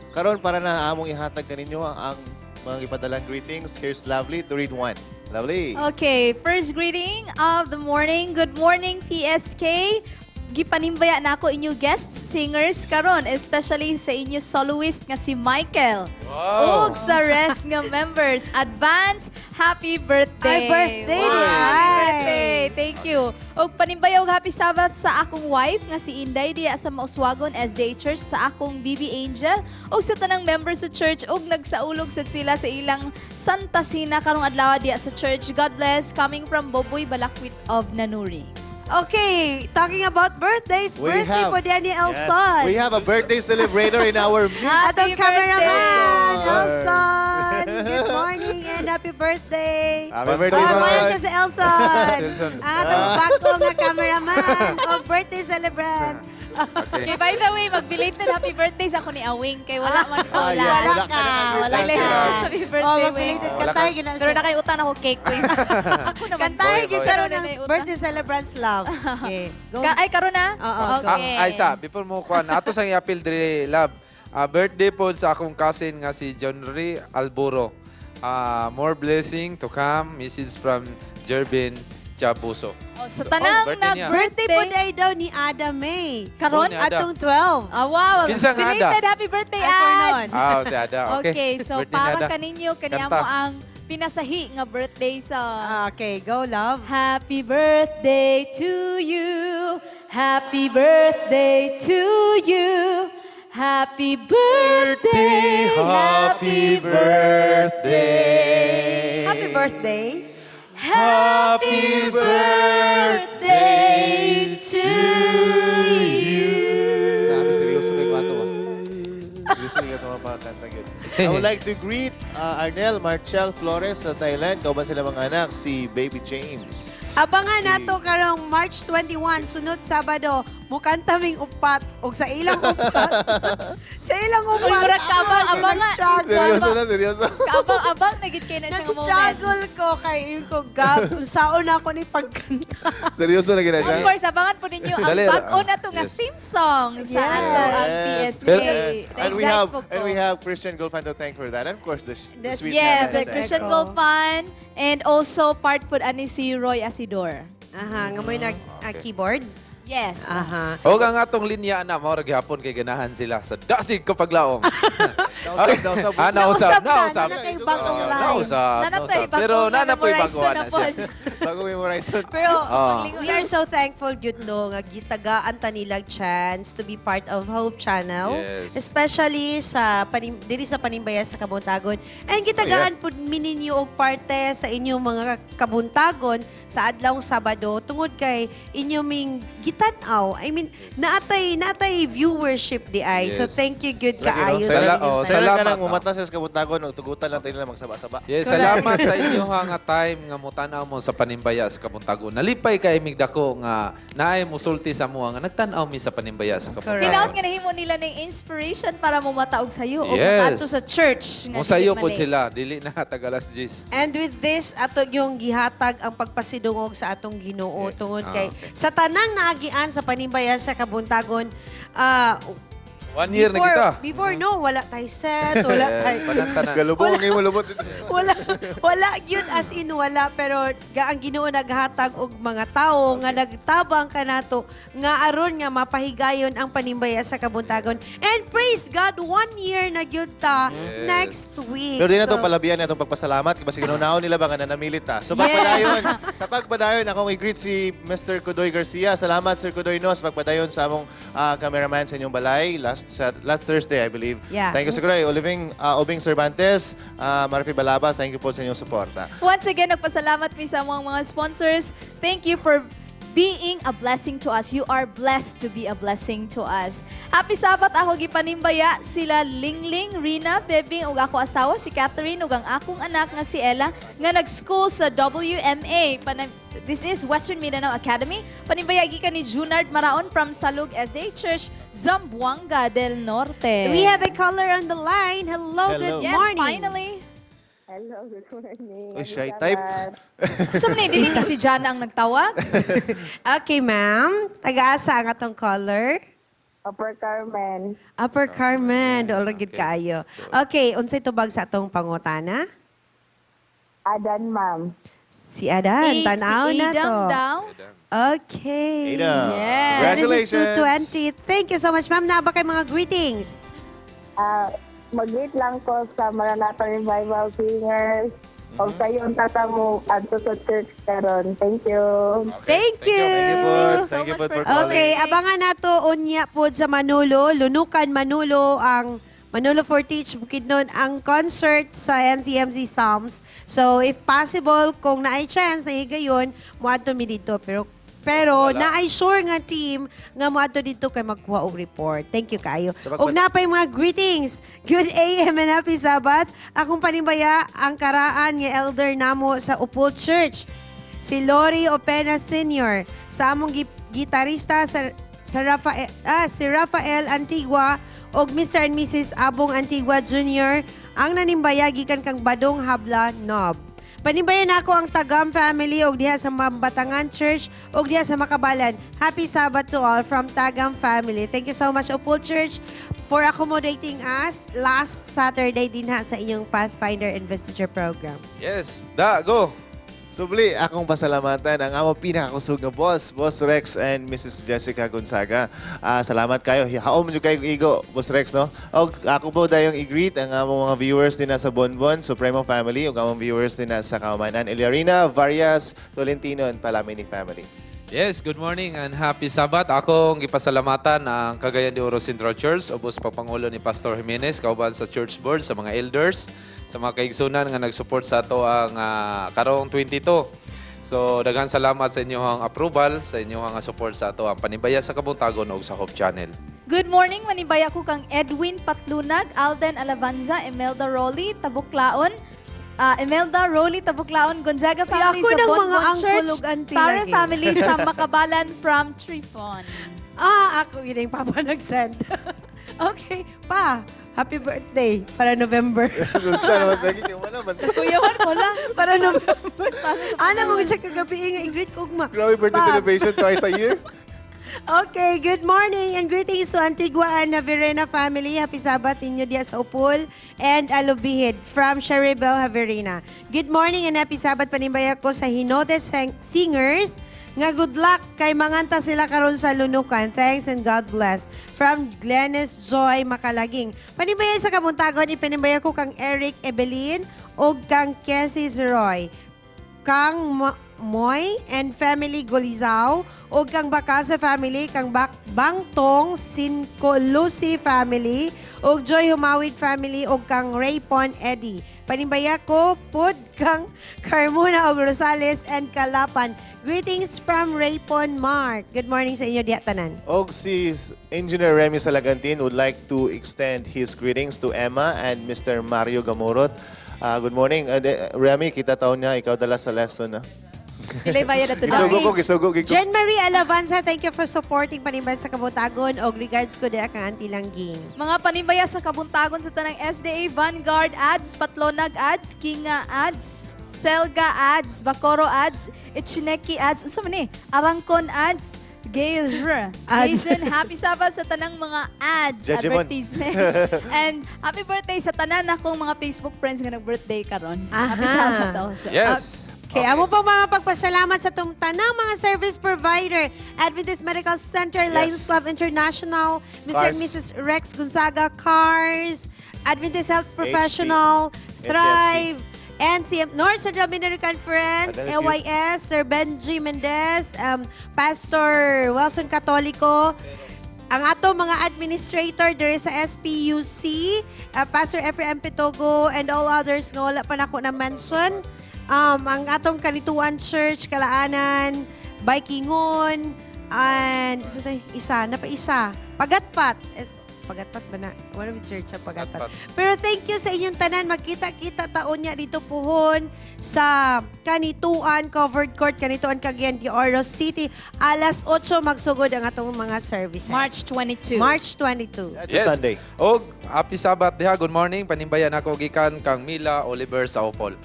karon para na among ihatag kaninyo ang mga ipadalang greetings. Here's Lovely to read one. Lovely. Okay, first greeting of the morning. Good morning, PSK. Gipanimbaya na ako inyo guest singers karon, especially sa inyo soloist nga si Michael. Wow. Ug sa rest nga members, advance happy birthday. Ay, birthday Wow, niya. happy birthday. Thank you. Ug panimbaya og happy Sabbath sa akong wife nga si Inday diya sa Mauswagon SDA Church, sa akong BB Angel ug sa tanang members sa church ug nagsaulog sad sila sa ilang Santa Sina karong adlaw diya sa church. God bless. Coming from Boboy Balakwit of Nanuri. Okay, talking about birthdays, birthday po diyan ni Elson. We have a birthday celebrator in our midst. Atong cameraman, Elson. Elson. Good morning and happy birthday. Happy birthday, Oh, Elson. siya si Elson. Elson. Ang atong bago nga cameraman o birthday celebrant. Okay, by the way, mag-belated happy birthday sa ako ni Awing kay wala man ko Ah, yes, last. wala ka na Wala birthday. ka. Happy birthday, Oh, Wing. mag-belated ka tayo. Pero na kayo utan ako cake, Wing. Ako naman. Kantahin Boy, yun boy. siya Pero ng na utan. birthday celebrant's love. Okay. Go. Ay, karon na? Oo, Okay. Ay sa, before mo kuan, ato sang i-appeal diri lab. Birthday po sa akong cousin nga si John Ray Alburo. More blessing to come, message from Jervin Chabuso. Oh, sa tanang birthday niya. Birthday po dahil daw ni Ada May. Karon? Oh, ni Ada. Atong 12. Wow. Kinsa nga Ada? Belated happy birthday, Ay, for Ads. Si Ada. Okay. Okay, so Birthday ni para Ada. kaninyo, kaniya Kanta. mo ang pinasahi nga birthday song. Okay, go love. Happy birthday to you. Happy birthday to you. Happy birthday. Happy birthday. Happy birthday. Happy birthday to you. Misteryoso kay Kwato. Seryoso kay Kwato mapakanta good. I would like to greet Arnel Marchel Flores sa Thailand. Kauban sila mga anak, si Baby James. Abangan nato karong March 21, sunod Sabado, mukanta ming upat o sa ilang upat. Sa ilang upat. Uy, murag kabang-abangan. Seryoso na, seryoso. Kaabang-abang nagit kayo na siya nga moment. Nag-struggle ko kay ko gab. Saon ako ni pagkanta. Seryoso na gina siya. Of course, abangan po ninyo ang Dali, bago na ito nga yes. theme song sa Yes. ato ang PSK. And we Exact have po ko. and we have Christian Golfan to thank for that. And of course, the sweet Yes, Nana the Sek. Christian Echo. Golfan and also part po ani si Roy Asidor. Aha, nga mo'y nag-keyboard. Yes. Aha. O ang atong linya na mo gihapon kay ganahan sila sa dasig kapaglaom. Nausap. Nausap na, nausap. na kay bagong lines. Nausap. Nanapay nausap. Pero nanapoy baguhan na siya. Bago memorize. Pero Oh. we are so thankful good no nga gitagaan ta nilag chance to be part of Hope Channel, Yes. especially sa diri sa Panimbaya sa Kabuntagon. And gitagaan pud mininyo og parte sa inyong mga kabuntagon sa adlawng Sabado tungod kay inyo ming gitanaw. I mean, naatay viewership di ay. So Yes. thank you good Lagi, no? kaayo Send- sa inyong send Meron ka nang salamat. umata sa kabuntagon, tugutan lang tayo nila magsaba-saba. Yes, salamat sa inyo nga time nga mutanaw mo sa panimbaya sa Kabuntagon. Nalipay kay mig dako nga naay musulti sa mo nga nagtan-aw mi sa panimbaya sa Hinaot Kabuntagon. nga nahimo nila ng inspiration para mo mataog sayo o Yes. matato sa church. Mo sayo po sila, dili na tagalas Gis. And with this, ato yung gihatag ang pagpasidungog sa atong Ginoo tungod kay okay. sa tanang naagian sa panimbaya sa Kabuntagon, 1 year na kita. Before, no, wala tayo set, wala tayo... Panantanan. Galubong ngayon mo lubot. wala yun as in wala, pero ang Ginoo naghatag og mga tao nga nagtabang kanato nga aron nga mapahigayon ang panimbaya sa Kabuntagon. And praise God, 1 year na gyud ta Yes. next week. Pero di na itong So, palabihan na itong pagpasalamat kasi ginunaon nila ba nga nanamilit ta. So sa pagpadayon, akong i-greet si Mr. Kudoy Garcia. Salamat Sir Kudoy no sa pagpadayon sa among cameraman sa inyong balay last Thursday, I believe. Yeah. Thank you Sir Kudoy. Obing Cervantes, Marfi Balabas, thank you po sa inyong suporta. Once again, nagpasalamat mi sa mga sponsors. Thank you for being a blessing to us. You are blessed to be a blessing to us. Happy Sabat ako gipanimbaya sila Lingling, Rina, Bebing ug ako asawa si Catherine ug ang akong anak nga si Ella nga nag-school sa WMA. This is Western Mindanao Academy. Panimbaya gikan ni Junard Maraon from Salug SDA Church, Zamboanga del Norte. we have a caller on the line. Hello, good Yes, morning. finally. Hello, good morning. Uy, shy type. So, dili si Jana ang nagtawag? Okay, ma'am. Taga-asa ang atong caller? Upper Carmen. Upper Carmen. Doon gid kaayo. Okay, unsay tubag sa atong pangutana? Adan, ma'am. Si Adan, Si tanaw na Idam to. daw. Okay. Idam. Yes. Congratulations. Genesis 2:20. Thank you so much, ma'am. Naba kay mga greetings. Mag-greet lang ko sa Maranatha Revival Singers. O sa iyo ang tata mo adto sa church karon. Thank you. Thank you. Thank you po. so Thank you much po for for calling. Okay, abangan nato unya pod sa Manolo, Lunukan Manolo ang Manolo for Teach Bukidnon ang concert sa NCMC Psalms. So if possible kung naay chance na higayon, moadto mi dito pero naay sure nga team nga moadto dito kay magkuha og report. Thank you kaayo. Og napay mga greetings. Good AM and happy Sabbath. Akong panimbaya ang karaan nga elder namo sa Upol Church. Si Lori Opena Sr. sa among gitarista si Rafael Antigua og Mr. and Mrs. Abong Antigua Jr. ang nanimbaya gikan kang Badong Habla Nob. Panimbayan ako ang Tagam family og diha sa Mambatangan Church og diha sa Makabalan. Happy Sabbath to all from Tagam family. Thank you so much Upol Church for accommodating us last Saturday din ha sa inyong Pathfinder and Visitor program. Yes, go. Subli, akong pasalamatan ang among pinakakusog nga boss Rex and Mrs. Jessica Gonzaga. Salamat kayo. Haom nyo kayo igo, Boss Rex, no? O ako po dayong i-greet ang among mga viewers din na sa Bonbon, Supremo Family, o among viewers din na sa Kaumanan, Eliarina, Varias, Tolentino, and Palamini Family. Yes, good morning and happy Sabbath. Akong gipasalamatan ang Cagayan de Oro Central Church, ubos papangulo ni Pastor Jimenez, kauban sa church board, sa mga elders, sa mga kaigsunan nga nag-support sa ato ang karong 22. So, daghang salamat sa inyong approval, sa inyong support sa ato ang Panimbaya sa Kabuntagon ug sa Hope Channel. Good morning, manibaya ko kang Edwin Patlunag, Alden Alavanza, Imelda Rolly, Tabuklaon, Imelda Rolly, Tabuklaon, Gonzaga family ako sa ng mga Bonbon uncle Church, ug auntie Tare lagi. family sa Makabalan from Trifon. Ako yun yung papa nag-send. Okay, pa. Happy birthday para November. Kuya Juan, wala. Para November. Ana mo check kagabi nga i-greet ko ugma. Grabe birthday celebration twice a year. Okay, good morning and greetings to Antigua and Haverena family. Happy Sabbath inyo diya sa Upol and Alubihid from Sheribel Haverena. Good morning and happy Sabbath panimbaya ko sa Hinote Singers. Nga good luck kay manganta sila karon sa Lunukan. Thanks and God bless. From Glennis Joy Makalaging. Panimbaya sa Kabuntagon, ipanimbaya ko kang Eric Evelyn o kang Cassie Roy. Moy and family Golizao, o kang Bacasa family, kang Bangtong Sincolusi family, o Joy Humawid family, o kang Raypon Eddie. Panimbaya ko, pod kang Carmona og Rosales and Kalapan. Greetings from Raypon Mark. Good morning sa inyo diha tanan. Og si Engineer Remy Salagantin would like to extend his greetings to Emma and Mr. Mario Gamorot. Good morning. Remy, kita taon niya, ikaw dala sa lesson. Pilay bayad at Gisugo. Jen Marie Alavanza, thank you for supporting Panimbaya sa Kabutagon. Og regards ko diha kang Auntie Langging. Mga Panimbaya sa Kabuntagon sa tanang SDA, Vanguard Ads, Patlonag Ads, Kinga Ads, Selga Ads, Bacoro Ads, Ichineki Ads, usa man Arangkon Ads, Gazer. Jason, happy Sabbath sa tanang mga ads, Judgment. advertisements. And happy birthday sa tanan akong mga Facebook friends nga nag-birthday karon. Happy Sabbath also. Yes. Okay, amo po mga pagpasalamat sa tanang mga service provider, Adventist Medical Center, Lions Club International, Mr. and Cars. Mrs. Rex Gonzaga, Cars, Adventist Health Professional, HC. Thrive, NCM, North Central Binary Conference, Adventist AYS, Sir Benji Mendez, Pastor Wilson Catolico, ang ato mga administrator there sa SPUC, Pastor Ephraim Pitogo, and all others nga wala pa na ako na-mention. Ang atong Kanituan Church, Kalaanan, Baikingon, and isa. Pagatpat. Pagatpat ba na? Wala may church sa Pagatpat. Pero thank you sa inyong tanan. Magkita-kita taon niya dito puhon sa Kanituan Covered Court, Kanituan Cagayan de Oro City. Alas 8 magsugod ang atong mga services. March 22. March 22. That's a Sunday. Og happy Sabbath diha. Good morning. Panimbayan ako gikan kang Mila Oliver sa Opol.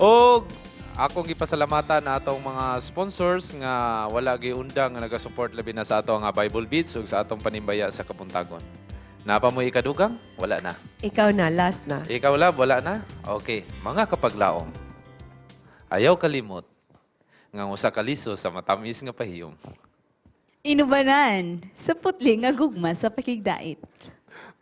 Og akong gipasalamatan na atong mga sponsors nga wala giundang nga naga-support labi na sa atong Bible Beats ug sa atong panimbaya sa Kabuntagon. Napa mo ikadugang? Wala na. Ikaw na, last na. Ikaw lab, wala na? Okay. Mga kapaglaom, ayaw kalimot nga usa ka liso sa matamis nga pahiyom. Inubanan sa putli nga gugma sa pakigdait.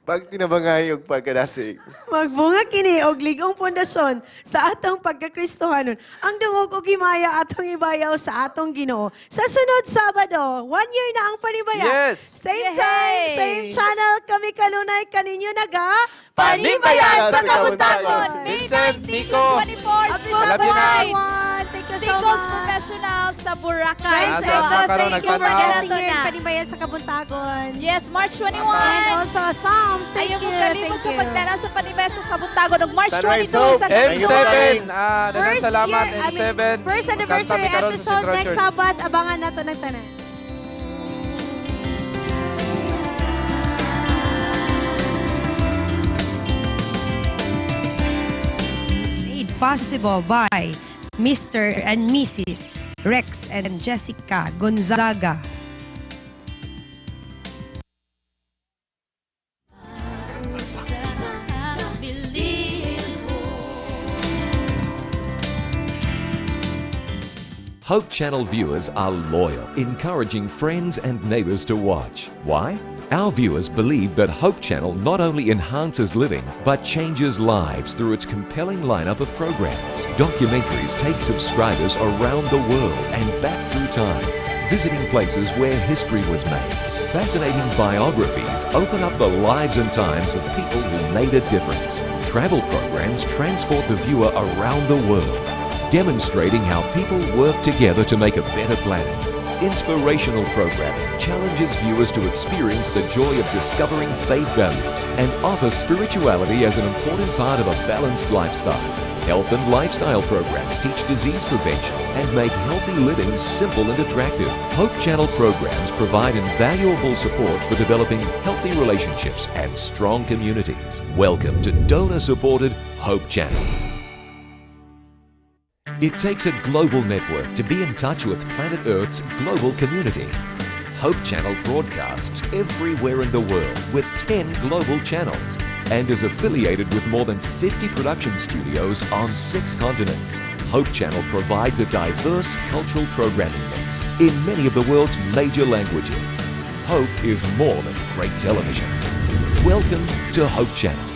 Pag tinabangay og pagkadasig. Magbunga kini og ligong pundasyon sa atong pagkakristohanon. Ang dungog og himaya atong ibayaw sa atong Ginoo. Sa sunod Sabado, 1 year na ang panibaya. Yes! Same time, same channel, kami kanunay kaninyo naga. Panibaya sa Kabuntagon! May Vincent, 19 Nico, to 24, Love School you, of Life. Thank you so Singles much. Professional sa Boracay. Friends, Asa Echo, ka karon thank you for nagtanaw? guesting here in Panibaya sa Kabuntagon. Yes, March 21. And also, Psalms, thank Ayaw you. mo kalimot sa pagtanaw sa Panibaya sa Kabuntagon ng March Sunrise 22 Hope. sa M7! Kanluan. Daghang salamat, M7. First anniversary Kanta mi karon sa episode Central next Church. Sabbath. Abangan nato ng tanan. Made possible by Mr. and Mrs. Rex and Jessica Gonzaga. Hope Channel viewers are loyal, encouraging friends and neighbors to watch. Why? Our viewers believe that Hope Channel not only enhances living, but changes lives through its compelling lineup of programs. Documentaries take subscribers around the world and back through time, visiting places where history was made. Fascinating biographies open up the lives and times of people who made a difference. Travel programs transport the viewer around the world, demonstrating how people work together to make a better planet. Inspirational programming challenges viewers to experience the joy of discovering faith values and offer spirituality as an important part of a balanced lifestyle. Health and lifestyle programs teach disease prevention and make healthy living simple and attractive. Hope Channel programs provide invaluable support for developing healthy relationships and strong communities. Welcome to donor-supported Hope Channel. It takes a global network to be in touch with planet Earth's global community. Hope Channel broadcasts everywhere in the world with 10 global channels and is affiliated with more than 50 production studios on 6 continents. Hope Channel provides a diverse cultural programming mix in many of the world's major languages. Hope is more than great television. Welcome to Hope Channel.